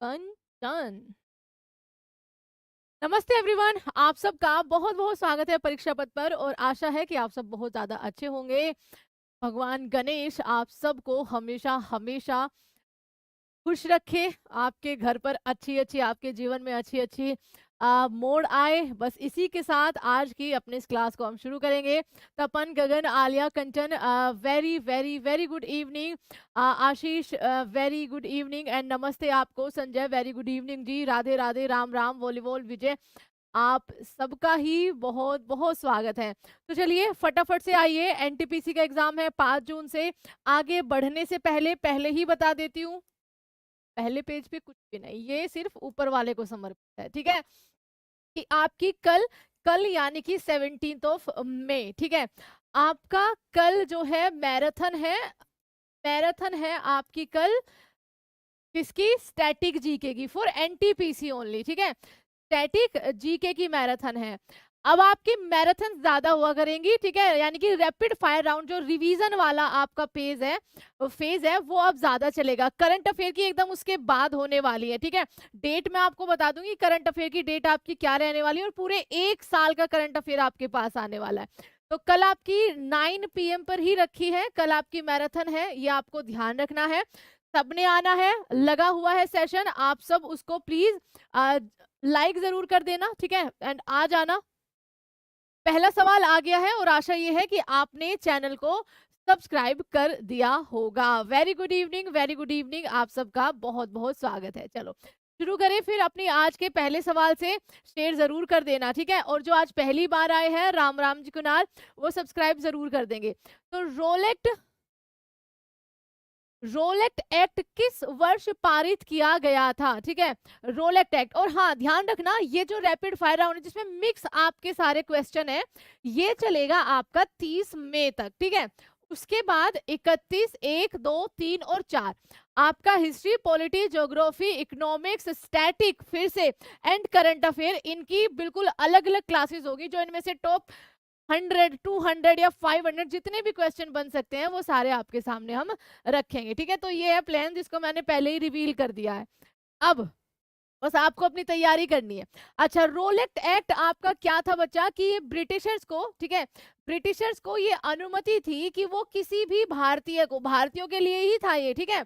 कंचन। नमस्ते एवरीवन, आप सबका बहुत बहुत स्वागत है परीक्षा पथ पर और आशा है कि आप सब बहुत ज़्यादा अच्छे होंगे। भगवान गणेश आप सबको हमेशा हमेशा खुश रखे, आपके घर पर अच्छी-अच्छी, आपके जीवन में अच्छी-अच्छी मोड़ आए। बस इसी के साथ आज की अपने इस क्लास को हम शुरू करेंगे। Tapan, Gagan, Aliya, Kanchan, very very very good evening. Ashish, very good evening and नमस्ते आपको। Sanjay, very good evening ji. Radhe Radhe, Ram Ram, volleyball Vijay, आप सबका ही बहुत बहुत स्वागत है। तो चलिए फटाफट से आइए, एनटीपीसी का एग्जाम है 5 जून से। आगे बढ़ने से पहले ही बता देती हूँ, पहले पेज पे कुछ भी नहीं, ये सिर्फ ऊपर वाले को समर्पित है, ठीक है। कि आपकी कल कल यानी कि 17th ऑफ मई, ठीक है, आपका कल जो है मैराथन है आपकी कल, किसकी? स्टैटिक जीके की, फॉर एनटीपीसी ओनली, ठीक है। स्टैटिक जीके की मैराथन है। अब आपकी मैराथन ज्यादा हुआ करेंगी, ठीक है, यानी कि रैपिड फायर राउंड जो रिवीजन वाला आपका फेज है वो अब ज्यादा चलेगा। करंट अफेयर की एकदम उसके बाद होने वाली है, ठीक है। डेट मैं आपको बता दूंगी, करंट अफेयर की डेट आपकी क्या रहने वाली है और पूरे 1 साल का करंट अफेयर आपके पास आने वाला है। तो कल आपकी 9 PM पर ही रखी है, कल आपकी मैराथन है, ये आपको ध्यान रखना है। सबने आना है, लगा हुआ है सेशन, आप सब उसको प्लीज लाइक जरूर कर देना, ठीक है, एंड आ जाना। पहला सवाल आ गया है और आशा ये है कि आपने चैनल को सब्सक्राइब कर दिया होगा। Very good evening, very good evening, आप सबका बहुत बहुत स्वागत है। चलो शुरू करें फिर अपनी आज के पहले सवाल से। शेयर जरूर कर देना, ठीक है, और जो आज पहली बार आए हैं राम राम जी कुनाल, वो सब्सक्राइब जरूर कर देंगे। तो रोलेक्ट एक्ट किस वर्ष पारित किया गया था, ठीक है, रोलेक्ट एक्ट। और हाँ, ध्यान रखना, ये जो रैपिड फायर राउंड है जिसमें मिक्स आपके सारे क्वेश्चन है, ये चलेगा आपका 30 मई तक, ठीक है। उसके बाद 31, 1, 2, 3 और 4 आपका history, polity, geography, economics, static, फिर से एंड करंट अफेयर, इनकी बिल्कुल अलग अलग क्लासेस होगी। जो इनमें से टॉप 100, 200 या 500 जितने भी क्वेश्चन बन सकते हैं वो सारे आपके सामने हम रखेंगे, ठीक है। तो ये है प्लान जिसको मैंने पहले ही रिवील कर दिया है। अब बस आपको अपनी तैयारी करनी है। अच्छा, रोलेक्ट एक्ट आपका क्या था बच्चा, कि ये ब्रिटिशर्स को, ठीक है, ब्रिटिशर्स को ये अनुमति थी कि वो किसी भी भारतीय को, भारतीयों के लिए ही था ये, ठीक है,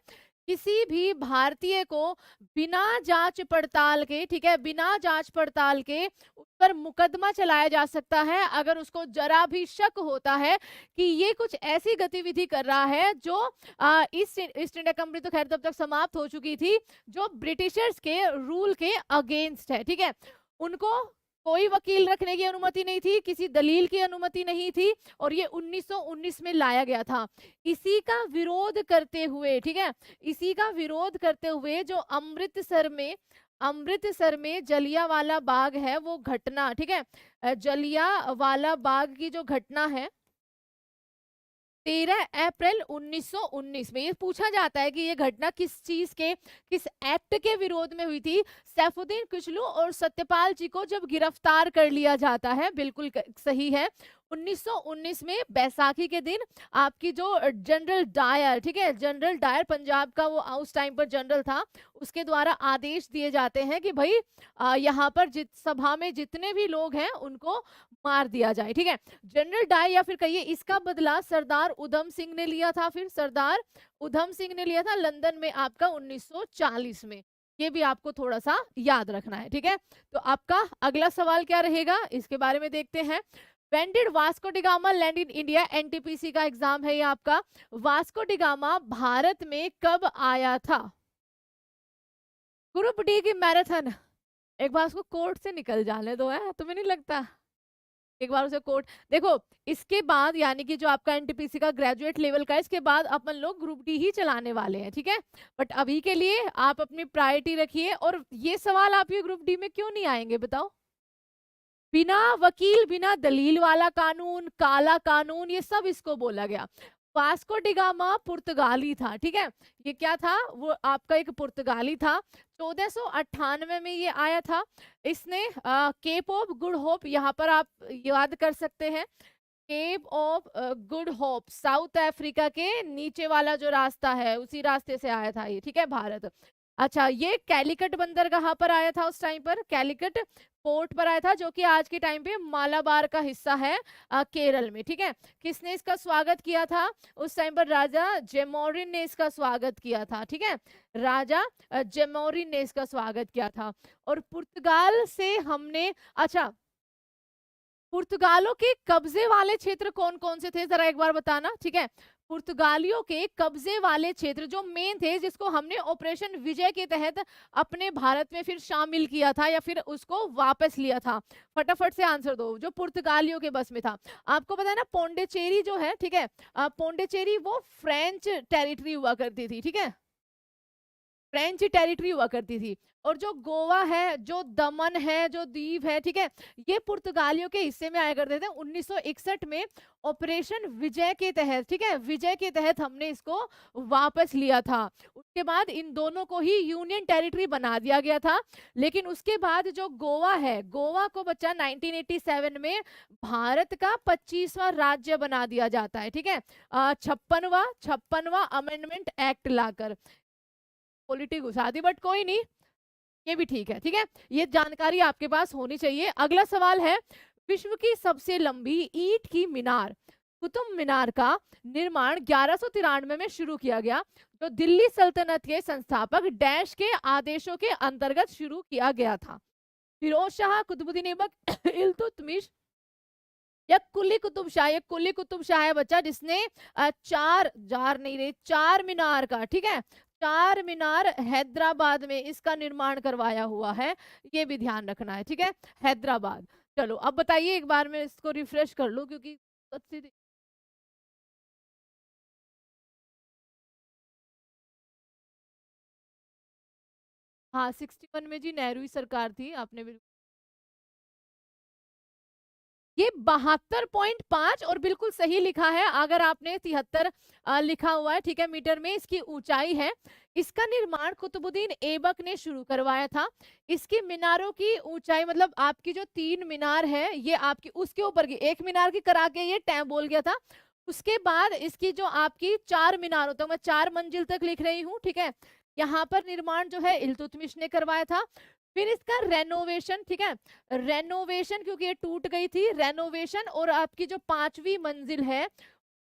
किसी भी भारतीय को बिना जांच पड़ताल के, ठीक है, बिना जांच पड़ताल के उस पर मुकदमा चलाया जा सकता है अगर उसको जरा भी शक होता है कि ये कुछ ऐसी गतिविधि कर रहा है जो ईस्ट इंडिया कंपनी तो खैर तब तक समाप्त हो चुकी थी, जो ब्रिटिशर्स के रूल के अगेंस्ट है, ठीक है। उनको कोई वकील रखने की अनुमति नहीं थी, किसी दलील की अनुमति नहीं थी, और ये 1919 में लाया गया था। इसी का विरोध करते हुए, ठीक है, इसी का विरोध करते हुए जो अमृतसर में जलियांवाला बाग है वो घटना, ठीक है, जलियांवाला बाग की जो घटना है 13 अप्रैल 1919 में, ये पूछा जाता है कि ये घटना किस चीज के, किस एक्ट के विरोध में हुई थी। सैफुद्दीन किचलू और सत्यपाल जी को जब गिरफ्तार कर लिया जाता है, बिल्कुल सही है, 1919 में बैसाखी के दिन आपकी जो जनरल डायर, ठीक है, जनरल डायर पंजाब का वो उस टाइम पर जनरल था, उसके द्वारा आदेश दिए जाते हैं कि भाई यहाँ पर सभा में जितने भी लोग हैं उनको मार दिया जाए, ठीक है। जनरल डायर या फिर कहिए इसका बदला सरदार उधम सिंह ने लिया था, फिर सरदार उधम सिंह ने लिया था लंदन में आपका 1940 में। ये भी आपको थोड़ा सा याद रखना है, ठीक है। तो आपका अगला सवाल क्या रहेगा इसके बारे में देखते हैं। When did Vasco da Gama land in India? NTPC का एग्जाम है ये आपका। वास्को डिगामा भारत में कब आया था? ग्रुप डी की मैराथन, एक बार उसको कोर्ट से निकल जाने दो, है तुम्हें नहीं लगता? एक बार उसे कोर्ट देखो, इसके बाद यानी कि जो आपका एनटीपीसी का ग्रेजुएट लेवल का है, इसके बाद अपन लोग ग्रुप डी ही चलाने वाले हैं, ठीक है। बट अभी के लिए आप अपनी प्रायोरिटी रखिए। और ये सवाल आपके ग्रुप डी में क्यों नहीं आएंगे बताओ? बिना वकील बिना दलील वाला कानून, काला कानून, ये सब इसको बोला गया। वास्को डिगामा पुर्तगाली था, ठीक है, ये क्या था, वो आपका एक पुर्तगाली था। 1498 में ये आया था। इसने केप ऑफ गुड होप, यहाँ पर आप याद कर सकते हैं, Cape of Good Hope South Africa के नीचे वाला जो रास्ता है उसी रास्ते से आया था ये, ठीक है, भारत। अच्छा, ये कैलिकट बंदर कहाँ पर आया था उस टाइम पर? कैलिकट पोर्ट पर आया था, जो कि आज के टाइम पे मालाबार का हिस्सा है केरल में। ठीक है, किसने इसका स्वागत किया था उस टाइम पर? राजा जेमोरिन ने इसका स्वागत किया था। ठीक है, राजा जेमोरिन ने इसका स्वागत किया था। और पुर्तगाल से हमने, अच्छा, पुर्तगालों के कब्जे वाले क्षेत्र कौन कौन से थे, जरा एक बार बताना। ठीक है, पुर्तगालियों के कब्जे वाले क्षेत्र जो मेन थे, जिसको हमने ऑपरेशन विजय के तहत अपने भारत में फिर शामिल किया था या फिर उसको वापस लिया था, फटाफट से आंसर दो। जो पुर्तगालियों के बस में था, आपको पता है ना, पोंडिचेरी जो है, ठीक है, पोंडिचेरी वो फ्रेंच टेरिटरी हुआ करती थी। ठीक है, फ्रेंच टेरिटरी हुआ करती थी। और जो गोवा है, जो दमन है, जो दीव है, ठीक है, ये पुर्तगालियों के हिस्से में आया करते थे। 1961 में ऑपरेशन विजय के तहत, ठीक है, विजय के तहत हमने इसको वापस लिया था। उसके बाद इन दोनों को ही यूनियन टेरिटरी बना दिया गया था। लेकिन उसके बाद जो गोवा है, गोवा को बच्चा 1987 में भारत का 25वां राज्य बना दिया जाता है। ठीक है, 56वां अमेंडमेंट एक्ट लाकर पॉलिटिक घुसा दी, बट कोई नहीं, ये भी ठीक है। ठीक है, ये जानकारी आपके पास होनी चाहिए। अगला सवाल है, विश्व की सबसे लंबी ईंट की मीनार कुतुब मीनार का निर्माण 1193 में शुरू किया गया, जो दिल्ली सल्तनत के संस्थापक डैश के आदेशों के अंतर्गत शुरू किया गया था। फिरोज शाह, कुतुबुद्दीन ऐबक, इल्तुतमिश या कुली कुतुब शाह? ये कुली कुतुब शाह है बच्चा, जिसने चार मीनार का, ठीक है, चार मीनार हैदराबाद में इसका निर्माण करवाया हुआ है, ये भी ध्यान रखना है। ठीक है, हैदराबाद। चलो अब बताइए, एक बार मैं इसको रिफ्रेश कर लूं क्योंकि हाँ, 61 में जी नेहरू की सरकार थी, आपने बिल्कुल, ये 72.5 और बिल्कुल सही लिखा है। अगर आपने 73 लिखा हुआ है, ठीक है, मीटर में इसकी ऊंचाई है। इसका निर्माण कुतुबुद्दीन ऐबक ने शुरू करवाया था। इसकी मीनारों की ऊंचाई, मतलब आपकी जो 3 मीनार है, ये आपकी उसके ऊपर की एक मीनार की करा के ये टैम बोल गया था। उसके बाद इसकी जो आपकी 4 मीनारों तक, मैं 4 मंजिल तक लिख रही हूँ, ठीक है, यहाँ पर निर्माण जो है इल्तुतमिश ने करवाया था। फिर इसका रेनोवेशन, ठीक है, रेनोवेशन, क्योंकि ये टूट गई थी, रेनोवेशन, और आपकी जो 5वीं मंजिल है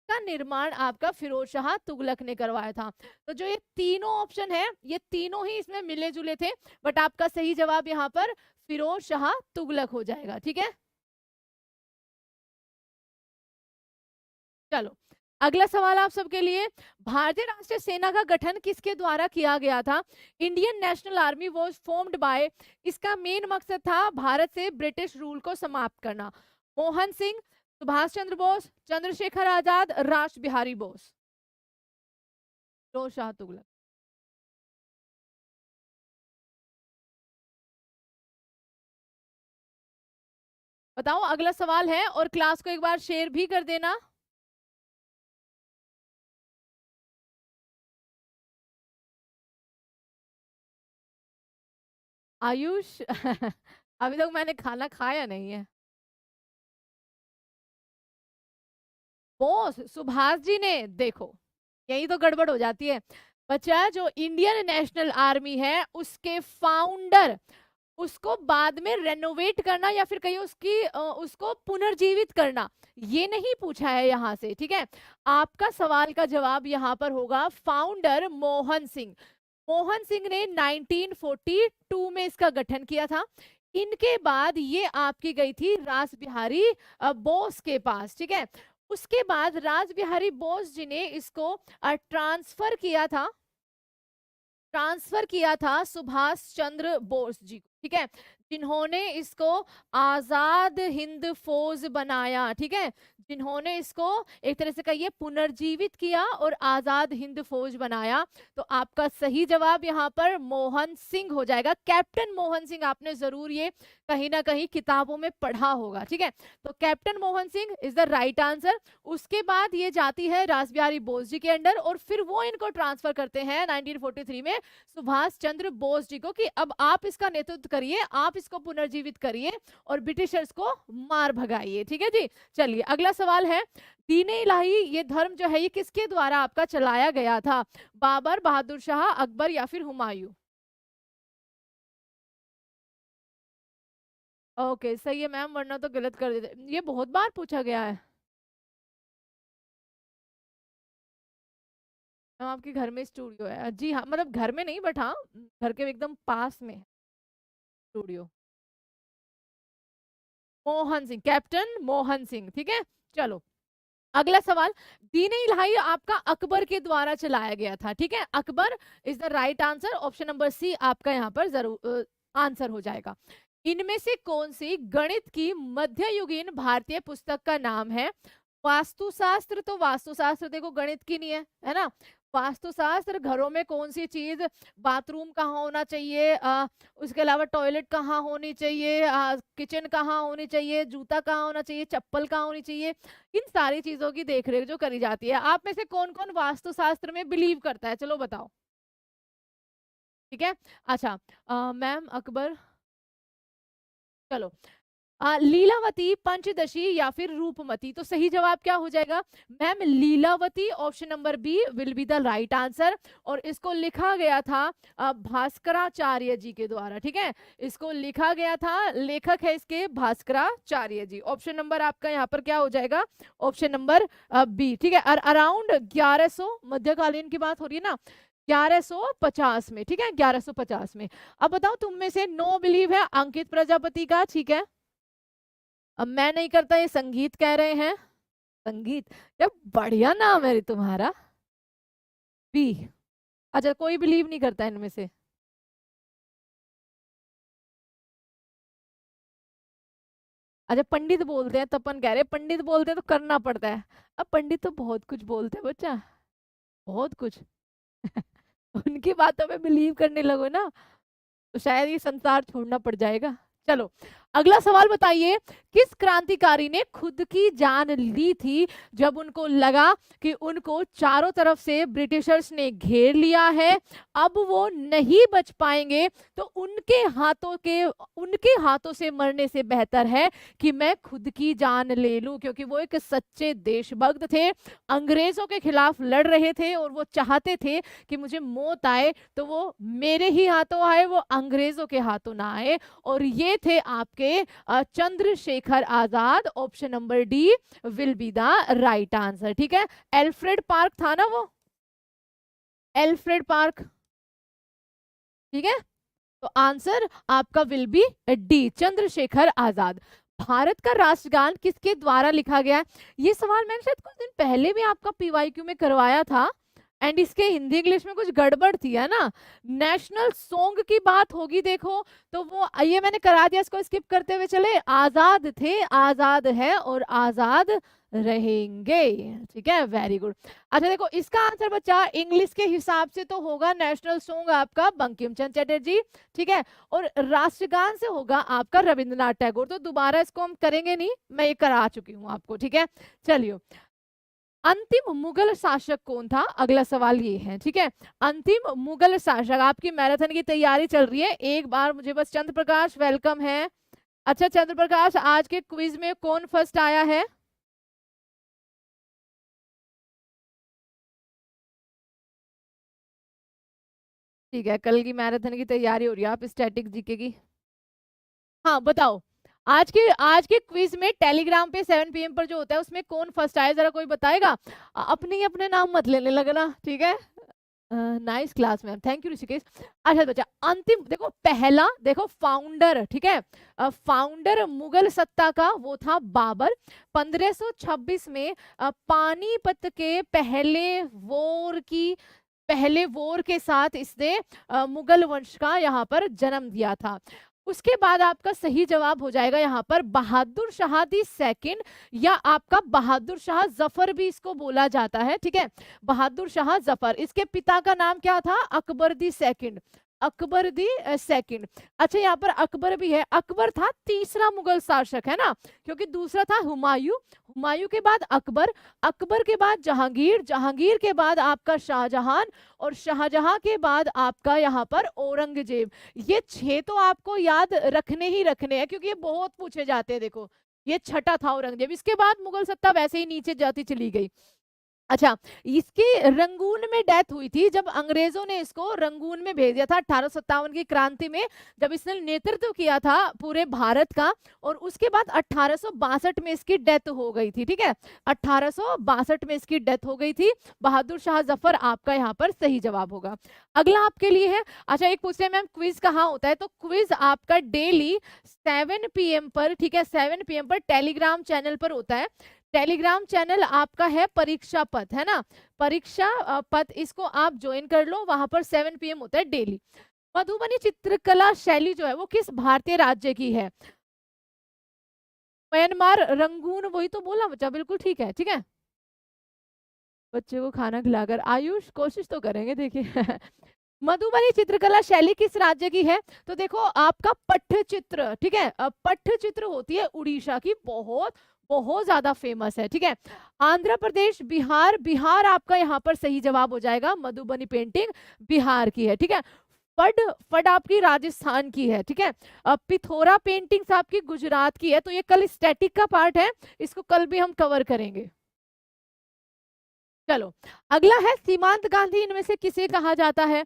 का निर्माण आपका फिरोज शाह तुगलक ने करवाया था। तो जो ये तीनों ऑप्शन है, ये तीनों ही इसमें मिले जुले थे, बट आपका सही जवाब यहाँ पर फिरोज शाह तुगलक हो जाएगा। ठीक है, चलो अगला सवाल आप सबके लिए, भारतीय राष्ट्रीय सेना का गठन किसके द्वारा किया गया था? Indian national army was formed by, इसका मेन मकसद था भारत से ब्रिटिश रूल को समाप्त करना। मोहन सिंह, सुभाष चंद्र बोस, चंद्रशेखर आजाद, राज बिहारी बोस? फिरोज शाह तुगलक। बताओ, अगला सवाल है, और क्लास को एक बार शेयर भी कर देना। आयुष अभी तक मैंने खाना खाया नहीं है। बोस, सुभाष जी ने, देखो यही तो गड़बड़ हो जाती है बच्चा। जो इंडियन नेशनल आर्मी है उसके फाउंडर, उसको बाद में रेनोवेट करना या फिर कहीं उसको पुनर्जीवित करना, ये नहीं पूछा है यहाँ से। ठीक है, आपका सवाल का जवाब यहाँ पर होगा फाउंडर मोहन सिंह। मोहन सिंह ने 1942 में इसका गठन किया था। इनके बाद ये आपकी गई थी रास बिहारी बोस के पास। ठीक है, उसके बाद राज बिहारी बोस जी ने इसको ट्रांसफर किया था सुभाष चंद्र बोस जी को। ठीक है, जिन्होंने इसको आजाद हिंद फौज बनाया। ठीक है, जिन्होंने इसको एक तरह से कहिए पुनर्जीवित किया और आजाद हिंद फौज बनाया। तो आपका सही जवाब यहाँ पर मोहन सिंह हो जाएगा। कैप्टन मोहन सिंह, आपने जरूर ये कहीं ना कहीं किताबों में पढ़ा होगा। ठीक है, तो captain Mohan Singh is the right answer. उसके बाद ये जाती है रास बिहारी बोस जी के अंडर, और फिर वो इनको ट्रांसफर करते हैं 1943 में सुभाष चंद्र बोस जी को, कि अब आप इसका नेतृत्व करिए, आप इसको पुनर्जीवित करिए और ब्रिटिशर्स को मार भगाइए। ठीक है जी, चलिए अगला सवाल है, दीन-ए इलाही ये धर्म जो है ये किसके द्वारा आपका चलाया गया था? बाबर, बहादुर शाह, अकबर या फिर हुमायूं? ओके सही है मैम, वरना तो गलत कर देते। ये बहुत बार पूछा गया है। मैम आपके घर में स्टूडियो है? जी हाँ, मतलब घर में नहीं बट हाँ, घर के एकदम पास में स्टूडियो। मोहन सिंह, कैप्टन मोहन सिंह, ठीक है। चलो अगला सवाल। दीन इलाही आपका अकबर के द्वारा चलाया गया था, ठीक है। Akbar is the right answer, option number C आपका यहाँ पर जरूर आंसर हो जाएगा। इनमें से कौन सी गणित की मध्ययुगीन भारतीय पुस्तक का नाम है? वास्तुशास्त्र, तो वास्तुशास्त्र देखो गणित की नहीं है ना। वास्तुशास्त्र, घरों में कौन सी चीज, बाथरूम कहाँ होना चाहिए, उसके अलावा टॉयलेट कहाँ होनी चाहिए, किचन कहाँ होनी चाहिए, जूता कहाँ होना चाहिए, चप्पल कहाँ होनी चाहिए, इन सारी चीजों की देखरेख जो करी जाती है। आप में से कौन कौन वास्तुशास्त्र में बिलीव करता है, चलो बताओ। ठीक है, अच्छा मैम अकबर, चलो लीलावती, पंचदशी या फिर रूपमती, तो सही जवाब क्या हो जाएगा ma'am? Lilavati, option number B will be the right answer. और इसको लिखा गया था भास्कराचार्य जी के द्वारा, ठीक है। इसको लिखा गया था, लेखक है इसके भास्कराचार्य जी। ऑप्शन नंबर आपका यहाँ पर क्या हो जाएगा? ऑप्शन नंबर बी, ठीक है। अराउंड 1100, मध्यकालीन की बात हो रही है ना, 1150 में, ठीक है, 1150 में। अब बताओ तुम में से नो बिलीव है अंकित प्रजापति का, ठीक है। अब मैं नहीं करता, ये संगीत कह रहे हैं। संगीत, क्या बढ़िया नाम है रे तुम्हारा। बी, अच्छा कोई बिलीव नहीं करता इनमें से। अच्छा पंडित बोलते हैं, तपन कह रहे हैं पंडित बोलते हैं तो करना पड़ता है। अब पंडित तो बहुत कुछ बोलते हैं बच्चा, बहुत कुछ। उनकी बातों में बिलीव करने लगो ना तो शायद ये संसार छोड़ना पड़ जाएगा। चलो अगला सवाल बताइए, किस क्रांतिकारी ने खुद की जान ली थी जब उनको लगा कि उनको चारों तरफ से ब्रिटिशर्स ने घेर लिया है, अब वो नहीं बच पाएंगे, तो उनके हाथों से मरने से बेहतर है कि मैं खुद की जान ले लूं, क्योंकि वो एक सच्चे देशभक्त थे, अंग्रेजों के खिलाफ लड़ रहे थे और वो चाहते थे कि मुझे मौत आए तो वो मेरे ही हाथों आए, वो अंग्रेजों के हाथों ना आए। और ये थे आपके Chandrashekhar Azad. Option number D will be the right answer, ठीक है। एल्फ्रेड पार्क था ना वो, एल्फ्रेड पार्क, ठीक है। तो आंसर आपका will be D, Chandrashekhar Azad. Bharat का राष्ट्रगान किसके द्वारा लिखा गया है? ये सवाल मैंने शायद कुछ दिन पहले भी आपका पीवाईक्यू में करवाया था, एंड इसके हिंदी इंग्लिश में कुछ गड़बड़ थी, है ना। नेशनल सॉन्ग की बात होगी देखो, तो वो ये मैंने करा दिया, इसको स्किप करते हुए चले। आजाद थे, आजाद है और आजाद रहेंगे, ठीक है, वेरी गुड। अच्छा देखो इसका आंसर बच्चा इंग्लिश के हिसाब से तो होगा नेशनल सॉन्ग आपका बंकिम चंद्र चटर्जी, ठीक है। और राष्ट्रगान से होगा आपका रविंद्रनाथ टैगोर। तो दोबारा इसको हम करेंगे नहीं, मैं ये करा चुकी हूँ आपको, ठीक है। चलिए अंतिम मुगल शासक कौन था, अगला सवाल ये है, ठीक है। अंतिम मुगल शासक, आपकी मैराथन की तैयारी चल रही है, एक बार मुझे बस चंद्र प्रकाश वेलकम है। अच्छा चंद्र प्रकाश, आज के क्विज में कौन फर्स्ट आया है? ठीक है, कल की मैराथन की तैयारी हो रही है, आप स्टैटिक जीके की। हाँ बताओ, आज के क्विज में टेलीग्राम पे 7 PM पर जो होता है उसमें कौन फर्स्ट आया, जरा कोई बताएगा? अपने ही अपने नाम मत लेने लगना, ठीक है। Nice class ma'am, thank you Rishikesh. अच्छा बच्चा अंतिम देखो, पहला देखो फाउंडर, ठीक है, फाउंडर मुगल सत्ता का वो था बाबर। 1526 में पानीपत के पहले वोर के साथ इसने मुगल वंश का यहाँ पर जन्म दिया था। उसके बाद आपका सही जवाब हो जाएगा यहाँ पर बहादुर शाह दी सेकंड, या आपका बहादुर शाह जफर भी इसको बोला जाता है, ठीक है। बहादुर शाह जफर, इसके पिता का नाम क्या था? Akbar the second, Akbar the second. अच्छा यहाँ पर अकबर भी है, अकबर था तीसरा मुगल शासक, है ना, क्योंकि दूसरा था हुमायूं, हुमायूं के बाद अकबर, अकबर के बाद जहांगीर, जहांगीर के बाद आपका शाहजहां, और शाहजहां के बाद आपका यहाँ पर औरंगजेब। ये 6 तो आपको याद रखने ही रखने हैं, क्योंकि ये बहुत पूछे जाते हैं। देखो ये छठा था औरंगजेब, इसके बाद मुगल सत्ता वैसे ही नीचे जाती चली गई। अच्छा, इसकी रंगून में डेथ हुई थी जब अंग्रेजों ने इसको रंगून में भेज दिया था 1857 की क्रांति में, जब इसने नेतृत्व किया था पूरे भारत का। और उसके बाद 1862 में इसकी डेथ हो गई थी। ठीक है, 1862 में इसकी डेथ हो गई थी। बहादुर शाह जफर आपका यहाँ पर सही जवाब होगा। अगला आपके लिए है, अच्छा एक पूछते हैं मैम क्विज कहाँ होता है, तो क्विज आपका डेली 7 PM पर, ठीक है 7 PM पर टेलीग्राम चैनल पर होता है। टेलीग्राम चैनल आपका है परीक्षा पथ, है ना, परीक्षा पथ, इसको आप ज्वाइन कर लो, वहां पर 7 PM होता है डेली। मधुबनी चित्रकला शैली जो है वो किस भारतीय राज्य की है? म्यांमार, रंगून, वही तो बोला बच्चा, बिल्कुल ठीक है। ठीक है, बच्चे को खाना खिलाकर, आयुष कोशिश तो करेंगे देखिए मधुबनी चित्रकला शैली किस राज्य की है? तो देखो आपका पट्टचित्र, ठीक है, पट्टचित्र होती है उड़ीसा की, बहुत बहुत ज्यादा फेमस है। ठीक है, आंध्र प्रदेश, बिहार, बिहार आपका यहाँ पर सही जवाब हो जाएगा, मधुबनी पेंटिंग बिहार की है। ठीक है, फड, फड आपकी राजस्थान की है। ठीक है, पिथोरा पेंटिंग्स आपकी गुजरात की है। तो ये कल स्टैटिक का पार्ट है, इसको कल भी हम कवर करेंगे। चलो अगला है, सीमांत गांधी इनमें से किसे कहा जाता है?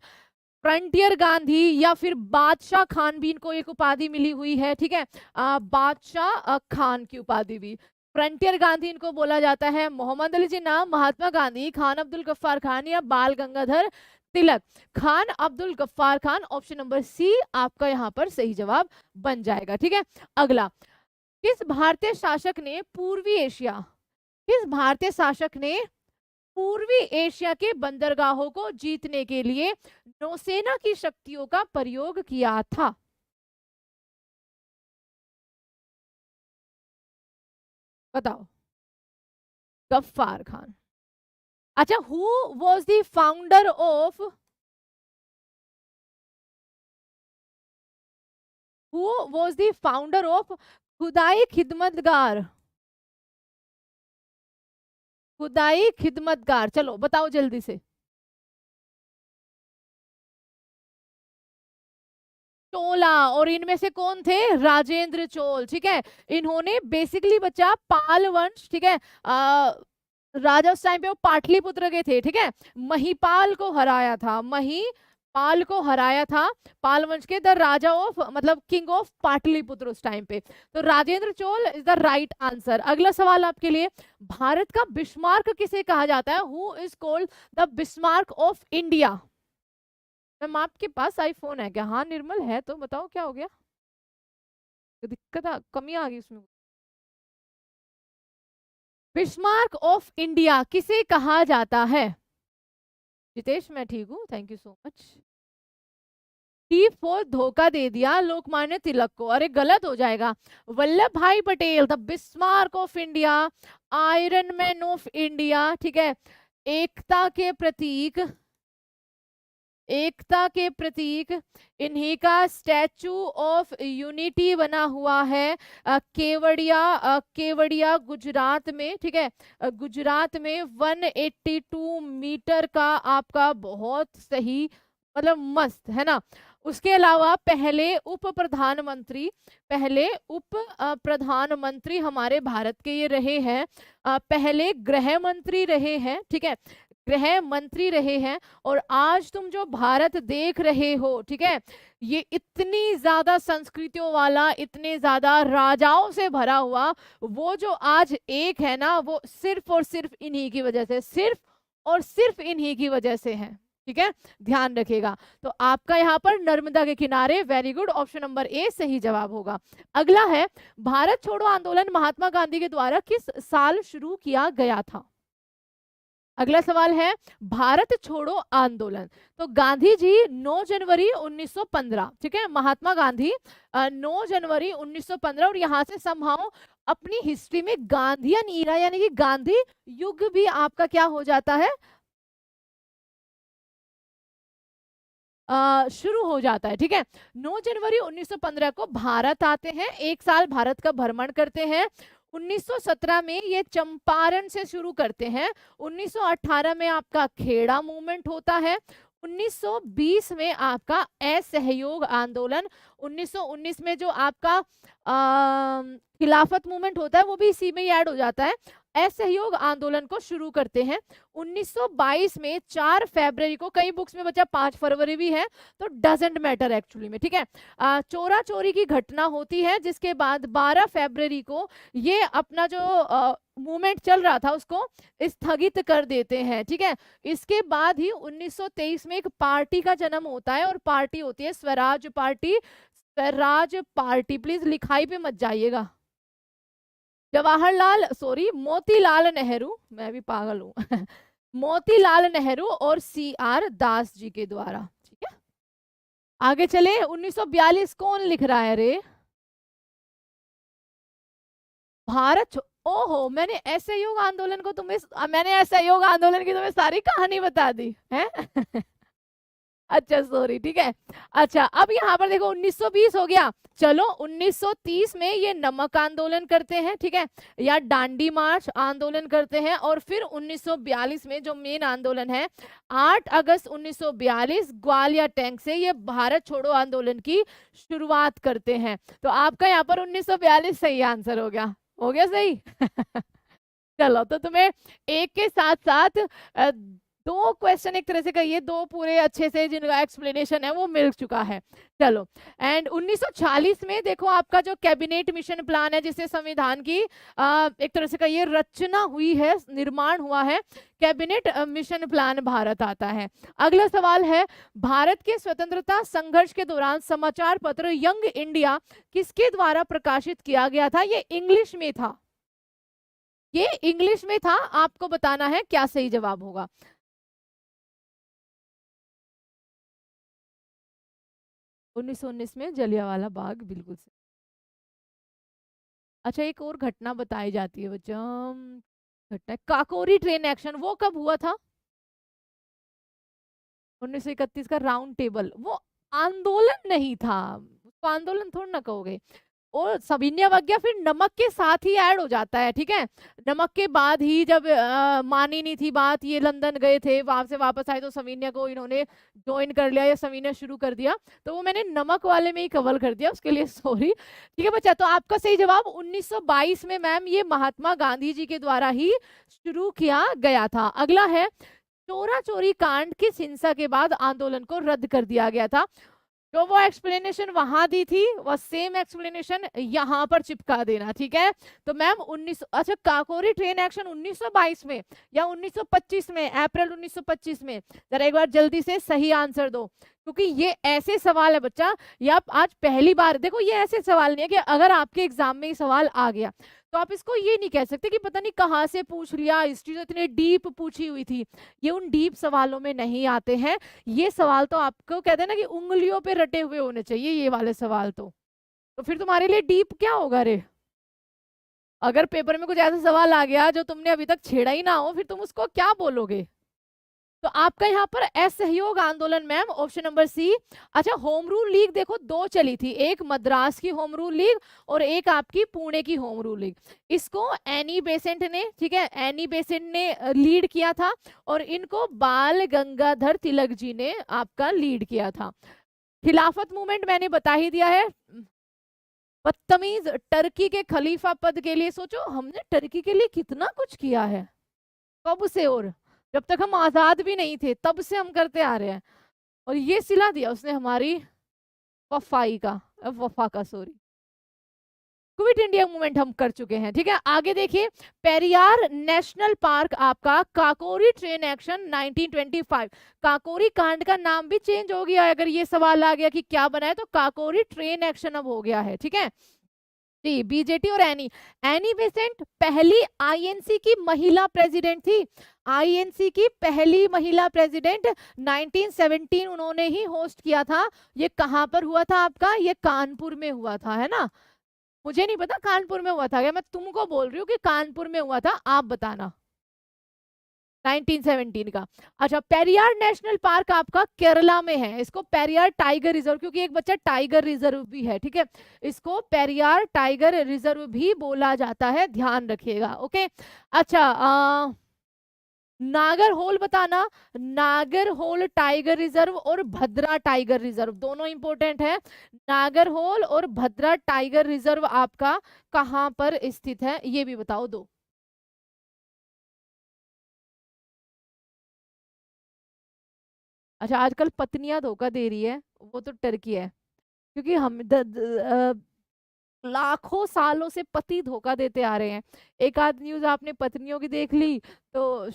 फ्रंटियर गांधी या फिर बादशाह खान भी इनको एक उपाधि मिली हुई है। ठीक है, बादशाह खान की उपाधि भी, फ्रंटियर गांधी इनको बोला जाता है। मोहम्मद अली जिन्ना, महात्मा गांधी, खान अब्दुल गफ्फार खान या Bal Gangadhar Tilak? Khan Abdul Ghaffar Khan, option number C आपका यहाँ पर सही जवाब बन जाएगा। ठीक है, अगला, किस भारतीय शासक ने पूर्वी एशिया, किस भारतीय शासक ने पूर्वी एशिया के बंदरगाहों को जीतने के लिए नौसेना की शक्तियों का प्रयोग किया था? बताओ। गफ्फार खान। अच्छा, who was the founder of, who was the founder of खुदाई खिदमतगार, खुदाई खिदमतगार, चलो बताओ जल्दी से। चोला, और इनमें से कौन थे? राजेंद्र चोल। ठीक है, इन्होंने बेसिकली बच्चा पाल वंश, ठीक है, राजा उस टाइम पे वो पाटलिपुत्र के थे। ठीक है, महिपाल को हराया था, महिपाल को हराया था, पाल वंश के, द राजा ऑफ, मतलब किंग ऑफ पाटलिपुत्र उस टाइम पे। तो Rajendra Chola is the right answer. अगला सवाल आपके लिए, भारत का बिस्मार्क किसे कहा जाता है? Who is called the Bismarck of India? Ma'am आपके पास आईफोन है क्या? हाँ निर्मल है, तो बताओ क्या हो गया, दिक्कत कमी आ गई उसमें। बिस्मार्क ऑफ इंडिया किसे कहा जाता है? जितेश मैं ठीक हूँ, thank you so much. T for धोखा दे दिया लोकमान्य तिलक को, अरे गलत हो जाएगा। वल्लभ भाई Patel, the Bismarck of India, iron man of India. ठीक है, एकता के प्रतीक, एकता के प्रतीक, इन्हीं का स्टैचू ऑफ यूनिटी बना हुआ है केवड़िया, केवड़िया गुजरात में। ठीक है, गुजरात में 182 मीटर का आपका, बहुत सही, मतलब मस्त है ना। उसके अलावा पहले उप प्रधानमंत्री, पहले उप प्रधानमंत्री हमारे भारत के ये रहे हैं, पहले गृह मंत्री रहे हैं। ठीक है, गृह मंत्री रहे हैं। और आज तुम जो भारत देख रहे हो, ठीक है, ये इतनी ज्यादा संस्कृतियों वाला, इतने ज्यादा राजाओं से भरा हुआ, वो जो आज एक है ना, वो सिर्फ और सिर्फ इन्हीं की वजह से, सिर्फ और सिर्फ इन्हीं की वजह से है। ठीक है, ध्यान रखिएगा। तो आपका यहाँ पर नर्मदा के किनारे, very good, option number A सही जवाब होगा। अगला है, भारत छोड़ो आंदोलन महात्मा गांधी के द्वारा किस साल शुरू किया गया था? अगला सवाल है, भारत छोड़ो आंदोलन, तो गांधी जी 9 जनवरी 1915, ठीक है, महात्मा गांधी 9 जनवरी 1915। और यहां से समहाउ अपनी हिस्ट्री में गांधीयन ईरा यानी कि गांधी युग भी आपका क्या हो जाता है, शुरू हो जाता है। ठीक है, 9 जनवरी 1915 को भारत आते हैं, एक साल भारत का भ्रमण करते हैं। 1917 में ये चंपारण से शुरू करते हैं। 1918 में आपका खेड़ा मूवमेंट होता है। 1920 में आपका असहयोग आंदोलन, 1919 में जो आपका खिलाफत मूवमेंट होता है वो भी इसी में ही ऐड हो जाता है। असहयोग आंदोलन को शुरू करते हैं। 1922 में 4 फरवरी को, कई बुक्स में बच्चा 5 फरवरी भी है, तो डजेंट मैटर एक्चुअली में, ठीक है। चोरा चोरी की घटना होती है, जिसके बाद 12 फरवरी को ये अपना जो मूवमेंट चल रहा था उसको स्थगित कर देते हैं, ठीक है। इसके बाद ही 1923 में एक पार्टी का जन्म होता है, और पार्टी होती है Swaraj party. Swaraj party, please लिखाई पे मत जाइएगा। जवाहरलाल, सॉरी, मोतीलाल नेहरू, मैं भी पागल हूं मोतीलाल नेहरू और CR दास जी के द्वारा, ठीक है। आगे चले, 1942 कौन लिख रहा है रे? भारत, ओहो, मैंने असहयोग आंदोलन को मैंने असहयोग आंदोलन की तुम्हें सारी कहानी बता दी है अच्छा सॉरी, ठीक है। अच्छा, अब यहाँ पर देखो 1920 हो गया। चलो 1930 में ये नमक आंदोलन करते हैं, ठीक है, या डांडी मार्च आंदोलन करते हैं। और फिर 1942 में जो मेन आंदोलन है, 8 अगस्त 1942 ग्वालियर टैंक से ये भारत छोड़ो आंदोलन की शुरुआत करते हैं। तो आपका यहाँ पर 1942 सही आंसर हो गया सही चलो, तो तुम्हें एक के साथ साथ 2 क्वेश्चन एक तरह से कहिए, 2 पूरे अच्छे से जिनका एक्सप्लेनेशन है वो मिल चुका है। चलो, एंड 1940 में देखो आपका जो कैबिनेट मिशन प्लान है, जिससे संविधान की एक तरह से कहिए रचना हुई है, निर्माण हुआ है, कैबिनेट मिशन प्लान भारत आता है। अगला सवाल है, भारत के स्वतंत्रता संघर्ष के दौरान समाचार पत्र यंग इंडिया किसके द्वारा प्रकाशित किया गया था? ये इंग्लिश में था, ये इंग्लिश में था। आपको बताना है क्या सही जवाब होगा। 1919 में जलियांवाला बाग, बिल्कुल से। अच्छा, एक और घटना बताई जाती है बच्चा, घटना काकोरी ट्रेन एक्शन, वो कब हुआ था? 1931 का राउंड टेबल, वो आंदोलन नहीं था, उसको आंदोलन थोड़ा ना कहोगे। और सविनय अवज्ञा फिर नमक के साथ ही ऐड हो जाता है, ठीक है। नमक के बाद ही जब मानी नहीं थी बात, ये लंदन गए थे, वहां से वापस आए तो सविनय को इन्होंने ज्वाइन कर लिया या सविनय शुरू कर दिया, तो वो मैंने नमक वाले में ही कवर कर दिया, उसके लिए सॉरी, ठीक है बच्चा। तो आपका सही जवाब 1922 में मैम ये महात्मा गांधी जी के द्वारा ही शुरू किया गया था। अगला है, चोरा चोरी कांड किस हिंसा के बाद आंदोलन को रद्द कर दिया गया था? जो वो एक्सप्लेनेशन वहां दी थी, वो सेम एक्सप्लेनेशन यहाँ पर चिपका देना, ठीक है। तो मैम 19, अच्छा, काकोरी ट्रेन एक्शन 1922 में या 1925 में, अप्रैल 1925 में? जरा एक बार जल्दी से सही आंसर दो, क्योंकि ये ऐसे सवाल है बच्चा, ये आप आज पहली बार देखो, ये ऐसे सवाल नहीं है कि अगर आपके एग्जाम में ये सवाल आ गया तो आप इसको ये नहीं कह सकते कि पता नहीं कहाँ से पूछ लिया, हिस्ट्री तो इतनी डीप पूछी हुई थी। ये उन डीप सवालों में नहीं आते हैं। ये सवाल तो आपको कहते हैं ना कि उंगलियों पे रटे हुए होने चाहिए, ये वाले सवाल तो फिर तुम्हारे लिए डीप क्या होगा रे? अगर पेपर में कुछ ऐसा सवाल आ गया जो तुमने अभी तक छेड़ा ही ना हो, फिर तुम उसको क्या बोलोगे? तो आपका यहाँ पर असहयोग आंदोलन मैम ऑप्शन नंबर सी। अच्छा, होम रूल लीग देखो 2 चली थी, एक मद्रास की होम रूल लीग और एक आपकी पुणे की होम रूल लीग। इसको एनी बेसेंट ने, ठीक है, एनी बेसेंट ने लीड किया था, और इनको बाल गंगाधर तिलक जी ने आपका लीड किया था। खिलाफत मूवमेंट मैंने बता ही दिया है। बदतमीज, टर्की के खलीफा पद के लिए, सोचो हमने टर्की के लिए कितना कुछ किया है, कब से, और जब तक हम आजाद भी नहीं थे तब से हम करते आ रहे हैं, और ये सिला दिया उसने हमारी वफा का सॉरी, क्विट इंडिया मूवमेंट हम कर चुके हैं, ठीक है। आगे देखिए, पेरियार नेशनल पार्क आपका काकोरी ट्रेन एक्शन 1925, काकोरी कांड का नाम भी चेंज हो गया है। अगर ये सवाल आ गया कि क्या बना है, तो काकोरी ट्रेन एक्शन अब हो गया है, ठीक है जी। बीजेटी और एनी बेसेंट पहली आईएनसी की महिला प्रेसिडेंट थी, आईएनसी की पहली महिला प्रेसिडेंट 1917 उन्होंने ही होस्ट किया था। ये कहां पर हुआ था आपका? ये कानपुर में हुआ था, है ना। मुझे नहीं पता कानपुर में हुआ था क्या, मैं तुमको बोल रही हूँ कि कानपुर में हुआ था, आप बताना 1917 का। अच्छा, पेरियार नेशनल पार्क आपका केरला में है, इसको पेरियार टाइगर रिजर्व, क्योंकि एक बच्चा टाइगर रिजर्व भी है, ठीक है, इसको पेरियार टाइगर रिजर्व भी बोला जाता है, ध्यान रखिएगा, ओके। अच्छा, नागर होल बताना, नागर होल टाइगर रिजर्व और भद्रा टाइगर रिजर्व दोनों इंपॉर्टेंट है। नागर होल और भद्रा टाइगर रिजर्व आपका कहां पर स्थित है, ये भी बताओ दो। अच्छा, आजकल पत्नियां धोखा दे रही है, वो तो टर्की है, क्योंकि हम लाखों सालों से पति धोखा देते आ रहे हैं। एक आध न्यूज आपने पत्नियों की देख ली तो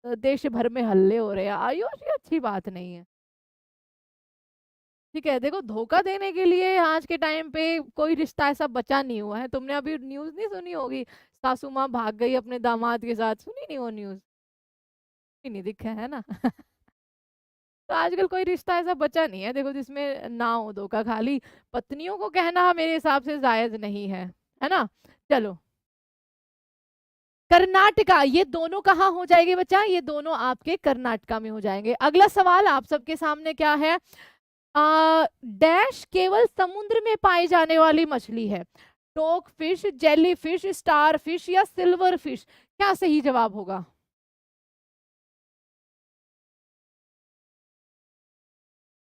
देश भर में हल्ले हो रहे हैं। आयुष, ये अच्छी बात नहीं है। ठीक है, देखो धोखा देने के लिए आज के टाइम पे कोई रिश्ता ऐसा बचा नहीं हुआ है। तुमने अभी न्यूज नहीं सुनी होगी, सासू माँ भाग गई अपने दामाद के साथ, सुनी नहीं वो न्यूज? नहीं दिखा है ना। तो आजकल कोई रिश्ता ऐसा बचा नहीं है देखो जिसमें ना हो धोखा। खाली पत्नियों को कहना मेरे हिसाब से जायज नहीं है ना। चलो, कर्नाटका, ये दोनों कहाँ हो जाएंगे बच्चा? ये दोनों आपके कर्नाटका में हो जाएंगे। अगला सवाल आप सबके सामने क्या है? डैश केवल समुद्र में पाई जाने वाली मछली है? टोक fish, jellyfish, starfish या सिल्वर फिश? क्या सही जवाब होगा?